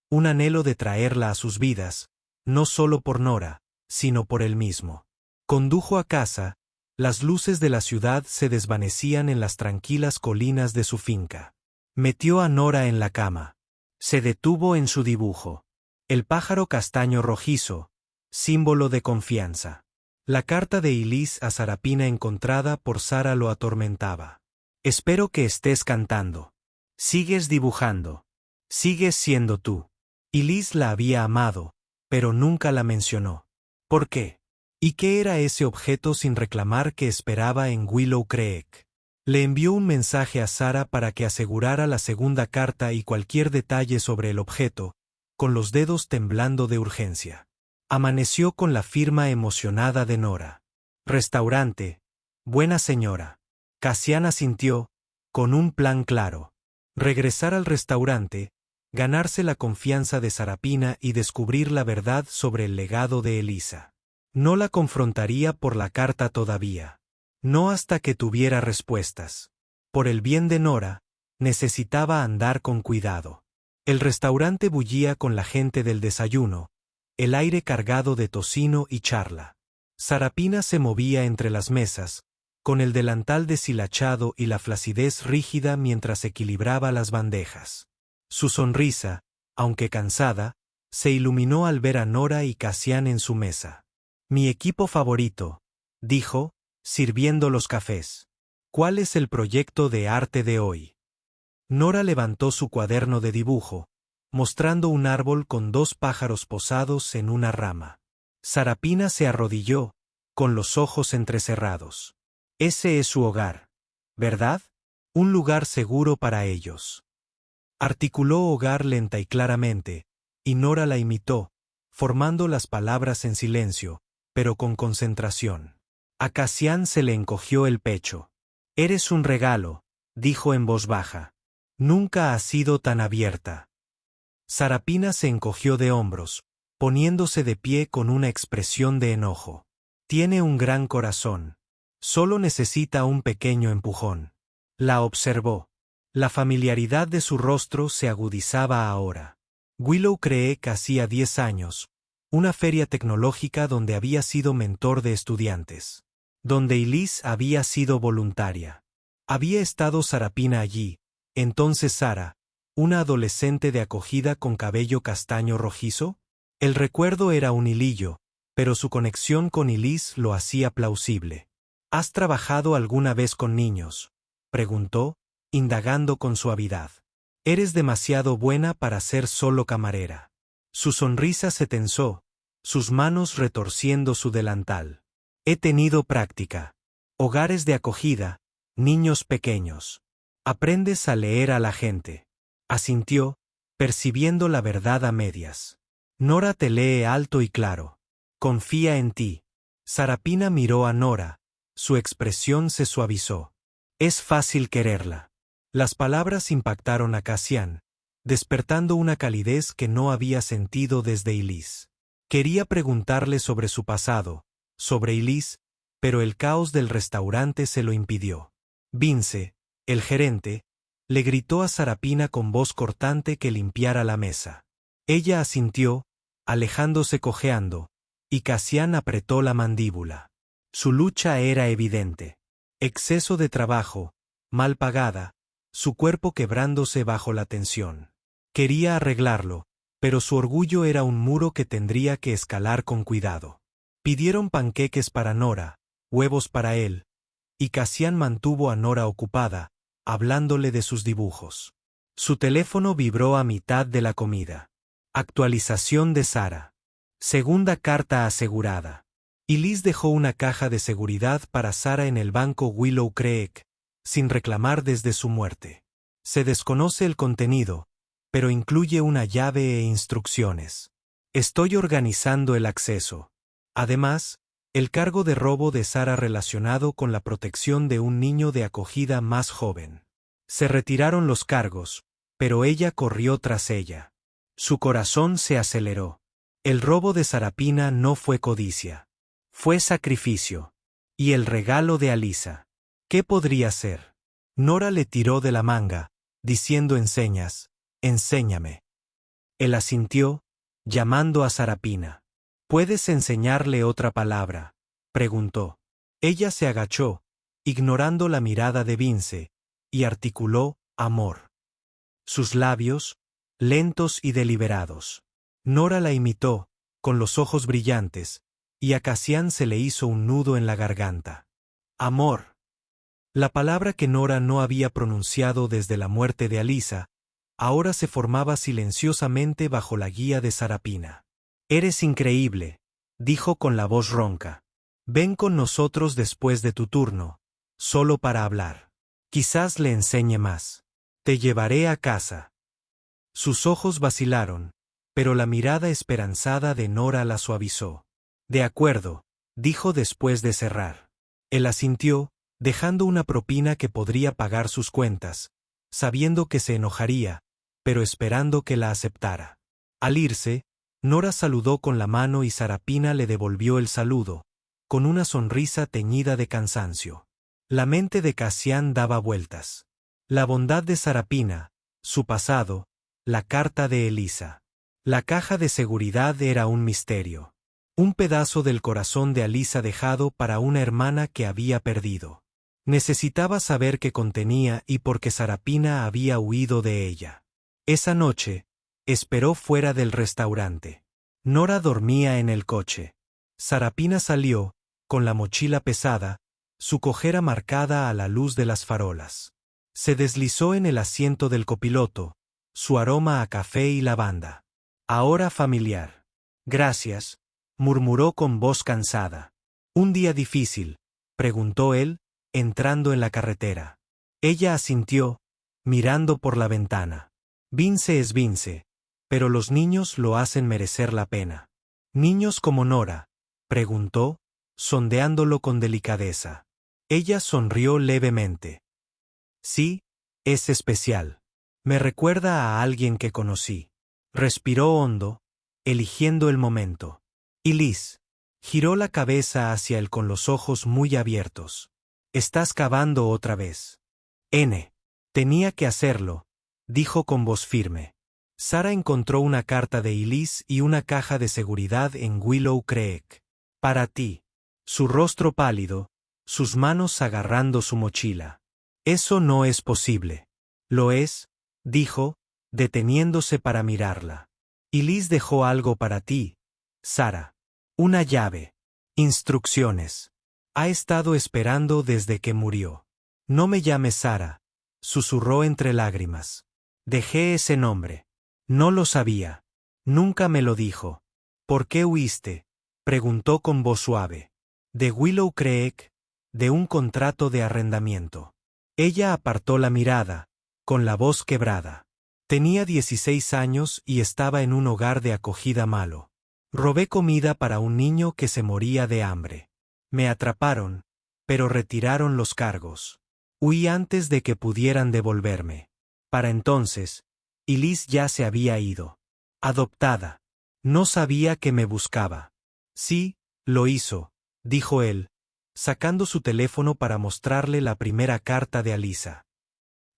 un anhelo de traerla a sus vidas, no solo por Nora, sino por él mismo. Condujo a casa, las luces de la ciudad se desvanecían en las tranquilas colinas de su finca. Metió a Nora en la cama. Se detuvo en su dibujo. El pájaro castaño rojizo, símbolo de confianza. La carta de Liz a Sarapina encontrada por Sara lo atormentaba. Espero que estés cantando. Sigues dibujando. Sigues siendo tú. Elise la había amado, pero nunca la mencionó. ¿Por qué? ¿Y qué era ese objeto sin reclamar que esperaba en Willow Creek? Le envió un mensaje a Sara para que asegurara la segunda carta y cualquier detalle sobre el objeto, con los dedos temblando de urgencia. Amaneció con la firma emocionada de Nora. Restaurante. Buena señora. Cassian asintió, con un plan claro. Regresar al restaurante, ganarse la confianza de Sarapina y descubrir la verdad sobre el legado de Elisa. No la confrontaría por la carta todavía. No hasta que tuviera respuestas. Por el bien de Nora, necesitaba andar con cuidado. El restaurante bullía con la gente del desayuno, el aire cargado de tocino y charla. Sarapina se movía entre las mesas, con el delantal deshilachado y la flacidez rígida mientras equilibraba las bandejas. Su sonrisa, aunque cansada, se iluminó al ver a Nora y Cassian en su mesa. Mi equipo favorito, dijo, sirviendo los cafés. ¿Cuál es el proyecto de arte de hoy? Nora levantó su cuaderno de dibujo, mostrando un árbol con 2 pájaros posados en una rama. Sarapina se arrodilló, con los ojos entrecerrados. Ese es su hogar, ¿verdad? Un lugar seguro para ellos. Articuló hogar lenta y claramente, y Nora la imitó, formando las palabras en silencio, pero con concentración. A Cassian se le encogió el pecho. Eres un regalo, dijo en voz baja. Nunca has sido tan abierta. Sarapina se encogió de hombros, poniéndose de pie con una expresión de enojo. Tiene un gran corazón. Solo necesita un pequeño empujón. La observó. La familiaridad de su rostro se agudizaba ahora. Willow Creek hacía 10 años, una feria tecnológica donde había sido mentor de estudiantes. Donde Elise había sido voluntaria. Había estado Sarapina allí, entonces Sara, una adolescente de acogida con cabello castaño rojizo. El recuerdo era un hilillo, pero su conexión con Elise lo hacía plausible. ¿Has trabajado alguna vez con niños?, preguntó, indagando con suavidad. Eres demasiado buena para ser solo camarera. Su sonrisa se tensó, sus manos retorciendo su delantal. He tenido práctica. Hogares de acogida, niños pequeños. Aprendes a leer a la gente. Asintió, percibiendo la verdad a medias. Nora te lee alto y claro. Confía en ti. Sarapina miró a Nora, su expresión se suavizó. Es fácil quererla. Las palabras impactaron a Cassian, despertando una calidez que no había sentido desde Elise. Quería preguntarle sobre su pasado, sobre Elise, pero el caos del restaurante se lo impidió. Vince, el gerente, le gritó a Sarapina con voz cortante que limpiara la mesa. Ella asintió, alejándose cojeando, y Cassian apretó la mandíbula. Su lucha era evidente. Exceso de trabajo, mal pagada, su cuerpo quebrándose bajo la tensión. Quería arreglarlo, pero su orgullo era un muro que tendría que escalar con cuidado. Pidieron panqueques para Nora, huevos para él, y Cassian mantuvo a Nora ocupada, hablándole de sus dibujos. Su teléfono vibró a mitad de la comida. Actualización de Sara. Segunda carta asegurada. Elise dejó una caja de seguridad para Sara en el banco Willow Creek, sin reclamar desde su muerte. Se desconoce el contenido, pero incluye una llave e instrucciones. Estoy organizando el acceso. Además, el cargo de robo de Sara relacionado con la protección de un niño de acogida más joven. Se retiraron los cargos, pero ella corrió tras ella. Su corazón se aceleró. El robo de Sarapina no fue codicia. Fue sacrificio. Y el regalo de Alisa. ¿Qué podría ser? Nora le tiró de la manga, diciendo en señas, enséñame. Él asintió, llamando a Sarapina. ¿Puedes enseñarle otra palabra?, preguntó. Ella se agachó, ignorando la mirada de Vince, y articuló, amor. Sus labios, lentos y deliberados. Nora la imitó, con los ojos brillantes, y a Cassian se le hizo un nudo en la garganta. Amor. La palabra que Nora no había pronunciado desde la muerte de Alisa, ahora se formaba silenciosamente bajo la guía de Sarapina. «Eres increíble», dijo con la voz ronca. «Ven con nosotros después de tu turno, solo para hablar. Quizás le enseñe más. Te llevaré a casa». Sus ojos vacilaron, pero la mirada esperanzada de Nora la suavizó. «De acuerdo», dijo después de cerrar. Él asintió, dejando una propina que podría pagar sus cuentas, sabiendo que se enojaría, pero esperando que la aceptara. Al irse, Nora saludó con la mano y Sarapina le devolvió el saludo, con una sonrisa teñida de cansancio. La mente de Cassian daba vueltas. La bondad de Sarapina, su pasado, la carta de Elisa. La caja de seguridad era un misterio. Un pedazo del corazón de Alisa dejado para una hermana que había perdido. Necesitaba saber qué contenía y por qué Sarapina había huido de ella. Esa noche, esperó fuera del restaurante. Nora dormía en el coche. Sarapina salió, con la mochila pesada, su cojera marcada a la luz de las farolas. Se deslizó en el asiento del copiloto, su aroma a café y lavanda. Ahora familiar. «Gracias», murmuró con voz cansada. «¿Un día difícil?», preguntó él, entrando en la carretera. Ella asintió, mirando por la ventana. «Vince es Vince, pero los niños lo hacen merecer la pena». «¿Niños como Nora?», preguntó, sondeándolo con delicadeza. Ella sonrió levemente. «Sí, es especial. Me recuerda a alguien que conocí». Respiró hondo, eligiendo el momento. Y Liz giró la cabeza hacia él con los ojos muy abiertos. «Estás cavando otra vez». Tenía que hacerlo», dijo con voz firme. Sara encontró una carta de Elise y una caja de seguridad en Willow Creek. «Para ti». Su rostro pálido, sus manos agarrando su mochila. «Eso no es posible». «Lo es», dijo, deteniéndose para mirarla. «Elise dejó algo para ti, Sara. Una llave. Instrucciones. Ha estado esperando desde que murió». «No me llames Sara», susurró entre lágrimas. «Dejé ese nombre. No lo sabía. Nunca me lo dijo». «¿Por qué huiste?», preguntó con voz suave. «De Willow Creek, de un contrato de arrendamiento». Ella apartó la mirada, con la voz quebrada. Tenía 16 años y estaba en un hogar de acogida malo. «Robé comida para un niño que se moría de hambre. Me atraparon, pero retiraron los cargos. Huí antes de que pudieran devolverme. Para entonces, Elise ya se había ido. Adoptada. No sabía que me buscaba». «Sí, lo hizo», dijo él, sacando su teléfono para mostrarle la primera carta de Alisa.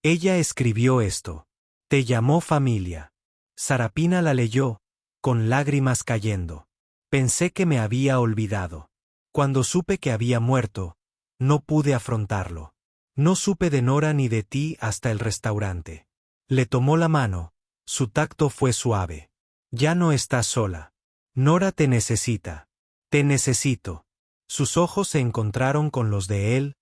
«Ella escribió esto. Te llamó familia». Sarapina la leyó, con lágrimas cayendo. «Pensé que me había olvidado. Cuando supe que había muerto, no pude afrontarlo. No supe de Nora ni de ti hasta el restaurante». Le tomó la mano, su tacto fue suave. «Ya no estás sola. Nora te necesita. Te necesito». Sus ojos se encontraron con los de él,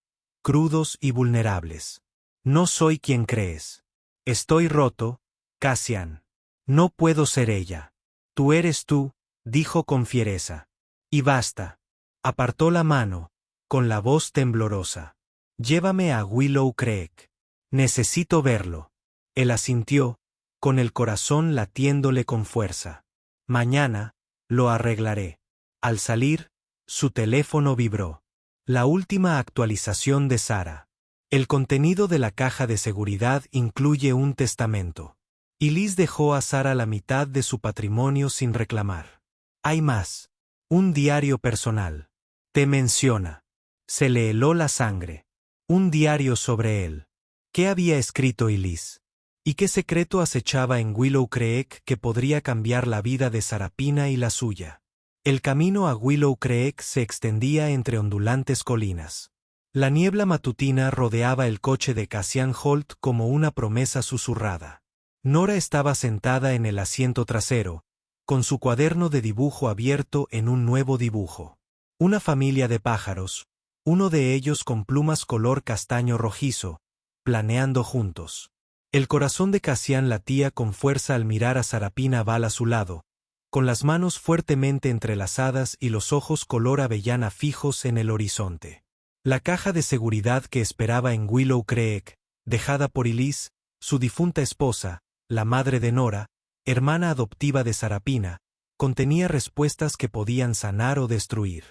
crudos y vulnerables. «No soy quien crees. Estoy roto, Cassian. No puedo ser ella. Tú eres tú», dijo con fiereza. «Y basta». Apartó la mano, con la voz temblorosa. «Llévame a Willow Creek. Necesito verlo». Él asintió, con el corazón latiéndole con fuerza. «Mañana, lo arreglaré». Al salir, su teléfono vibró. La última actualización de Sara. El contenido de la caja de seguridad incluye un testamento. Elise dejó a Sara la mitad de su patrimonio sin reclamar. Hay más. Un diario personal. Te menciona. Se le heló la sangre. Un diario sobre él. ¿Qué había escrito Elise? ¿Y qué secreto acechaba en Willow Creek que podría cambiar la vida de Sarapina y la suya? El camino a Willow Creek se extendía entre ondulantes colinas. La niebla matutina rodeaba el coche de Cassian Holt como una promesa susurrada. Nora estaba sentada en el asiento trasero, con su cuaderno de dibujo abierto en un nuevo dibujo. Una familia de pájaros, uno de ellos con plumas color castaño rojizo, planeando juntos. El corazón de Cassian latía con fuerza al mirar a Sarapina Bal a su lado, con las manos fuertemente entrelazadas y los ojos color avellana fijos en el horizonte. La caja de seguridad que esperaba en Willow Creek, dejada por Elise, su difunta esposa, la madre de Nora, hermana adoptiva de Sarapina, contenía respuestas que podían sanar o destruir.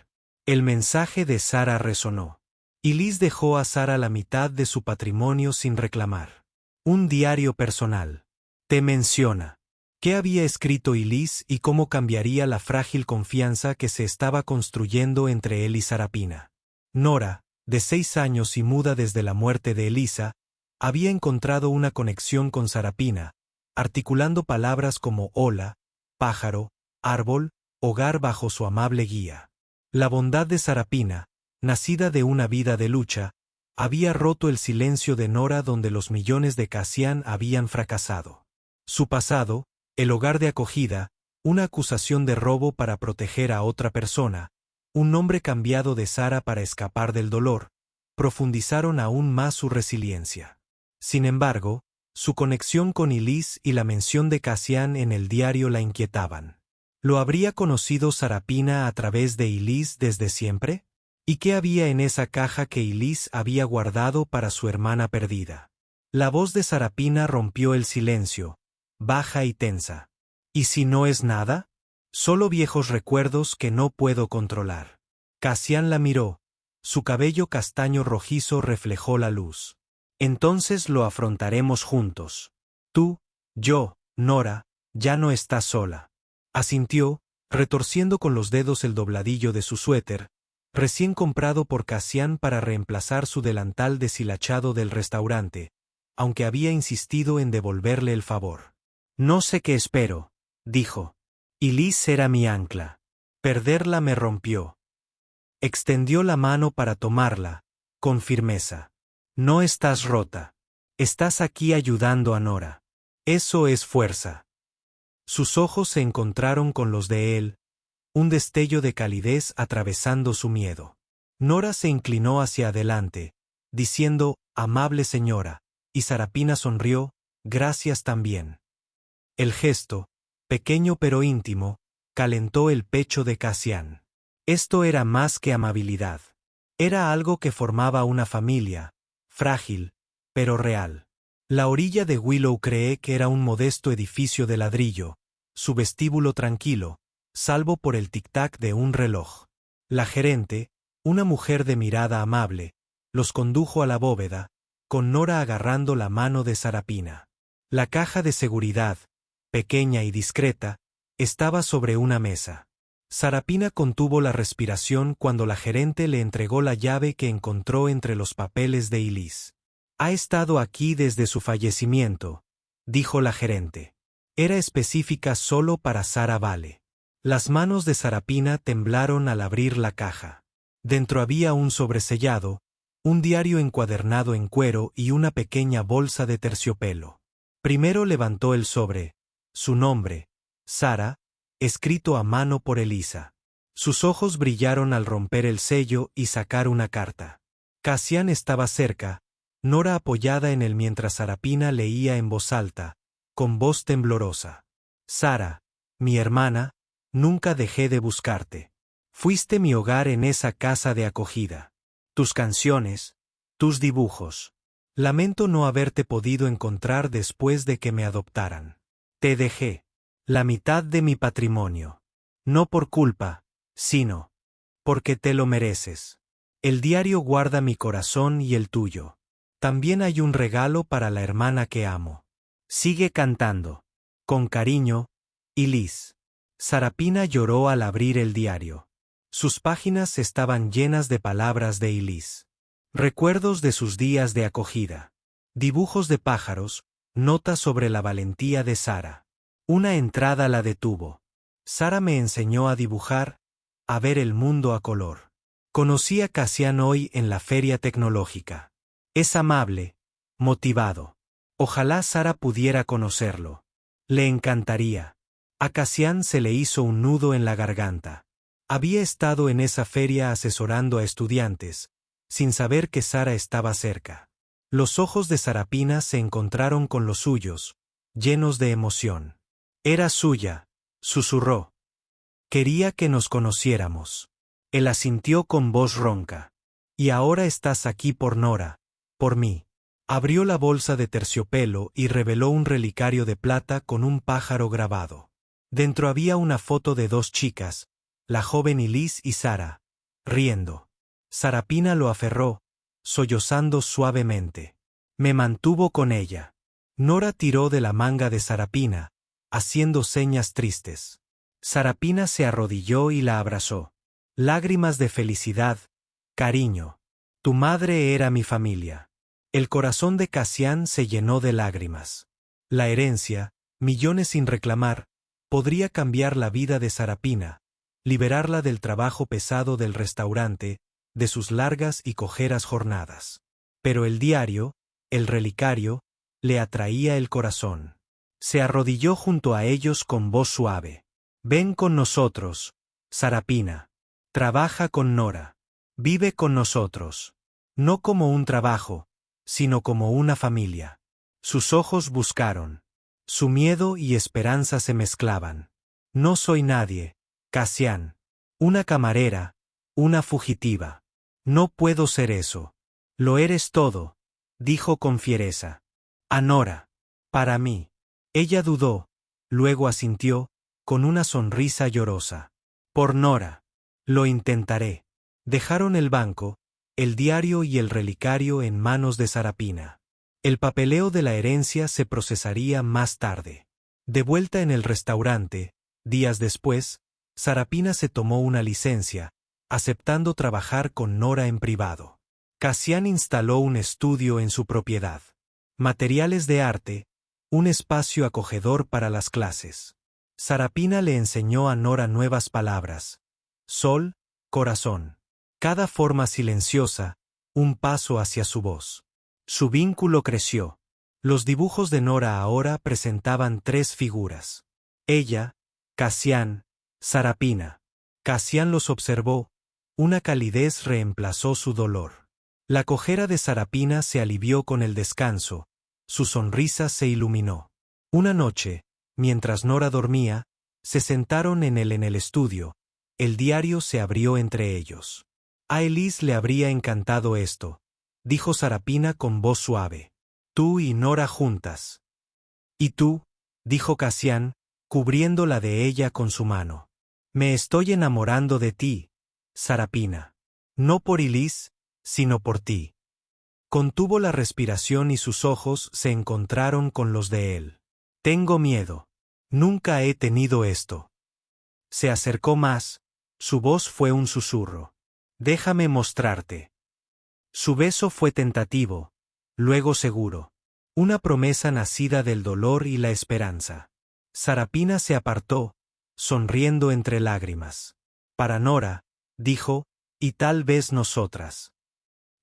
El mensaje de Sara resonó. Elise dejó a Sara la mitad de su patrimonio sin reclamar. Un diario personal. Te menciona. ¿Qué había escrito Elise y cómo cambiaría la frágil confianza que se estaba construyendo entre él y Sarapina? Nora, de 6 años y muda desde la muerte de Elisa, había encontrado una conexión con Sarapina, articulando palabras como hola, pájaro, árbol, hogar bajo su amable guía. La bondad de Sarapina, nacida de una vida de lucha, había roto el silencio de Nora donde los millones de Cassian habían fracasado. Su pasado, el hogar de acogida, una acusación de robo para proteger a otra persona, un nombre cambiado de Sara para escapar del dolor, profundizaron aún más su resiliencia. Sin embargo, su conexión con Elise y la mención de Cassian en el diario la inquietaban. ¿Lo habría conocido Sarapina a través de Elise desde siempre? ¿Y qué había en esa caja que Elise había guardado para su hermana perdida? La voz de Sarapina rompió el silencio, baja y tensa. ¿Y si no es nada? Solo viejos recuerdos que no puedo controlar. Cassian la miró. Su cabello castaño rojizo reflejó la luz. Entonces lo afrontaremos juntos. Tú, yo, Nora, ya no estás sola. Asintió, retorciendo con los dedos el dobladillo de su suéter, recién comprado por Cassian para reemplazar su delantal deshilachado del restaurante, aunque había insistido en devolverle el favor. No sé qué espero, dijo. Elise era mi ancla. Perderla me rompió. Extendió la mano para tomarla, con firmeza. No estás rota. Estás aquí ayudando a Nora. Eso es fuerza. Sus ojos se encontraron con los de él, un destello de calidez atravesando su miedo. Nora se inclinó hacia adelante, diciendo, amable señora, y Sarapina sonrió, gracias también. El gesto, pequeño pero íntimo, calentó el pecho de Cassian. Esto era más que amabilidad. Era algo que formaba una familia, frágil, pero real. La orilla de Willow Creek era un modesto edificio de ladrillo, su vestíbulo tranquilo, salvo por el tic-tac de un reloj. La gerente, una mujer de mirada amable, los condujo a la bóveda, con Nora agarrando la mano de Sarapina. La caja de seguridad, pequeña y discreta, estaba sobre una mesa. Sarapina contuvo la respiración cuando la gerente le entregó la llave que encontró entre los papeles de Elise. Ha estado aquí desde su fallecimiento, dijo la gerente. Era específica solo para Sara Vale. Las manos de Sarapina temblaron al abrir la caja. Dentro había un sobresellado, un diario encuadernado en cuero y una pequeña bolsa de terciopelo. Primero levantó el sobre, su nombre, Sara, escrito a mano por Elisa. Sus ojos brillaron al romper el sello y sacar una carta. Cassian estaba cerca, Nora apoyada en él mientras Sarapina leía en voz alta, con voz temblorosa. Sara, mi hermana, nunca dejé de buscarte. Fuiste mi hogar en esa casa de acogida. Tus canciones, tus dibujos. Lamento no haberte podido encontrar después de que me adoptaran. Te dejé. La mitad de mi patrimonio. No por culpa, sino porque te lo mereces. El diario guarda mi corazón y el tuyo. También hay un regalo para la hermana que amo. Sigue cantando. Con cariño, Elise. Sarapina lloró al abrir el diario. Sus páginas estaban llenas de palabras de Elise. Recuerdos de sus días de acogida. Dibujos de pájaros, notas sobre la valentía de Sara. Una entrada la detuvo. Sara me enseñó a dibujar, a ver el mundo a color. Conocí a Cassian hoy en la feria tecnológica. Es amable, motivado. Ojalá Sara pudiera conocerlo. Le encantaría. A Cassian se le hizo un nudo en la garganta. Había estado en esa feria asesorando a estudiantes, sin saber que Sara estaba cerca. Los ojos de Sarapina se encontraron con los suyos, llenos de emoción. Era suya, susurró. Quería que nos conociéramos. Él asintió con voz ronca. Y ahora estás aquí por Nora, por mí. Abrió la bolsa de terciopelo y reveló un relicario de plata con un pájaro grabado. Dentro había una foto de dos chicas, la joven Elise y Sara, riendo. Sarapina lo aferró, sollozando suavemente. Me mantuvo con ella. Nora tiró de la manga de Sarapina, haciendo señas tristes. Sarapina se arrodilló y la abrazó. Lágrimas de felicidad, cariño. Tu madre era mi familia. El corazón de Cassian se llenó de lágrimas. La herencia, millones sin reclamar, podría cambiar la vida de Sarapina, liberarla del trabajo pesado del restaurante, de sus largas y cojeras jornadas. Pero el diario, el relicario, le atraía el corazón. Se arrodilló junto a ellos con voz suave. Ven con nosotros, Sarapina. Trabaja con Nora. Vive con nosotros. No como un trabajo, sino como una familia. Sus ojos buscaron. Su miedo y esperanza se mezclaban. No soy nadie, Cassian. Una camarera, una fugitiva. No puedo ser eso. Lo eres todo, dijo con fiereza. A Nora. Para mí. Ella dudó, luego asintió, con una sonrisa llorosa. Por Nora. Lo intentaré. Dejaron el banco, el diario y el relicario en manos de Sarapina. El papeleo de la herencia se procesaría más tarde. De vuelta en el restaurante, días después, Sarapina se tomó una licencia, aceptando trabajar con Nora en privado. Cassian instaló un estudio en su propiedad. Materiales de arte, un espacio acogedor para las clases. Sarapina le enseñó a Nora nuevas palabras. Sol, corazón. Cada forma silenciosa, un paso hacia su voz. Su vínculo creció. Los dibujos de Nora ahora presentaban tres figuras. Ella, Cassian, Sarapina. Cassian los observó. Una calidez reemplazó su dolor. La cojera de Sarapina se alivió con el descanso. Su sonrisa se iluminó. Una noche, mientras Nora dormía, se sentaron en el estudio. El diario se abrió entre ellos. A Elise le habría encantado esto, dijo Sarapina con voz suave. Tú y Nora juntas. ¿Y tú? Dijo Cassian, cubriendo la de ella con su mano. Me estoy enamorando de ti, Sarapina. No por Elise, sino por ti. Contuvo la respiración y sus ojos se encontraron con los de él. Tengo miedo. Nunca he tenido esto. Se acercó más, su voz fue un susurro. Déjame mostrarte. Su beso fue tentativo, luego seguro. Una promesa nacida del dolor y la esperanza. Sarapina se apartó, sonriendo entre lágrimas. Para Nora, dijo, y tal vez nosotras.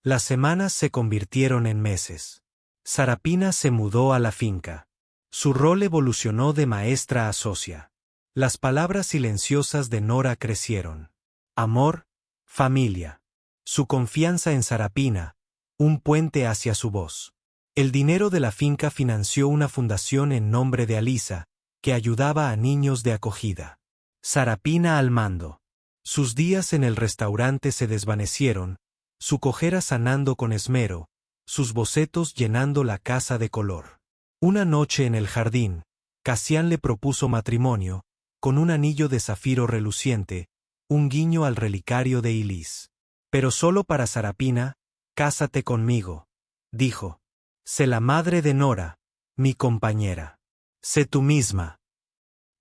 Las semanas se convirtieron en meses. Sarapina se mudó a la finca. Su rol evolucionó de maestra a socia. Las palabras silenciosas de Nora crecieron. Amor, familia. Su confianza en Sarapina, un puente hacia su voz. El dinero de la finca financió una fundación en nombre de Alisa, que ayudaba a niños de acogida. Sarapina al mando. Sus días en el restaurante se desvanecieron, su cojera sanando con esmero, sus bocetos llenando la casa de color. Una noche en el jardín, Cassian le propuso matrimonio, con un anillo de zafiro reluciente, un guiño al relicario de Elise. Pero solo para Sarapina, cásate conmigo, dijo. Sé la madre de Nora, mi compañera. Sé tú misma.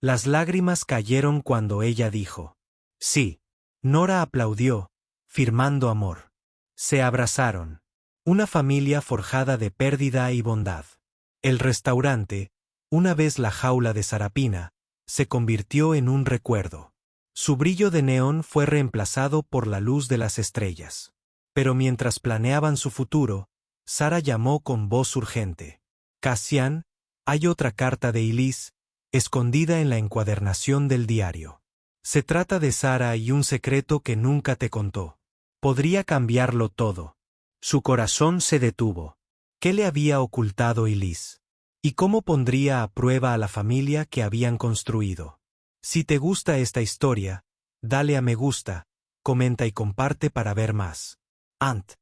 Las lágrimas cayeron cuando ella dijo. Sí. Nora aplaudió, firmando amor. Se abrazaron. Una familia forjada de pérdida y bondad. El restaurante, una vez la jaula de Sarapina, se convirtió en un recuerdo. Su brillo de neón fue reemplazado por la luz de las estrellas. Pero mientras planeaban su futuro, Sara llamó con voz urgente. Cassian, hay otra carta de Elise, escondida en la encuadernación del diario. Se trata de Sara y un secreto que nunca te contó. Podría cambiarlo todo. Su corazón se detuvo. ¿Qué le había ocultado Elise? ¿Y cómo pondría a prueba a la familia que habían construido? Si te gusta esta historia, dale a me gusta, comenta y comparte para ver más. Ant.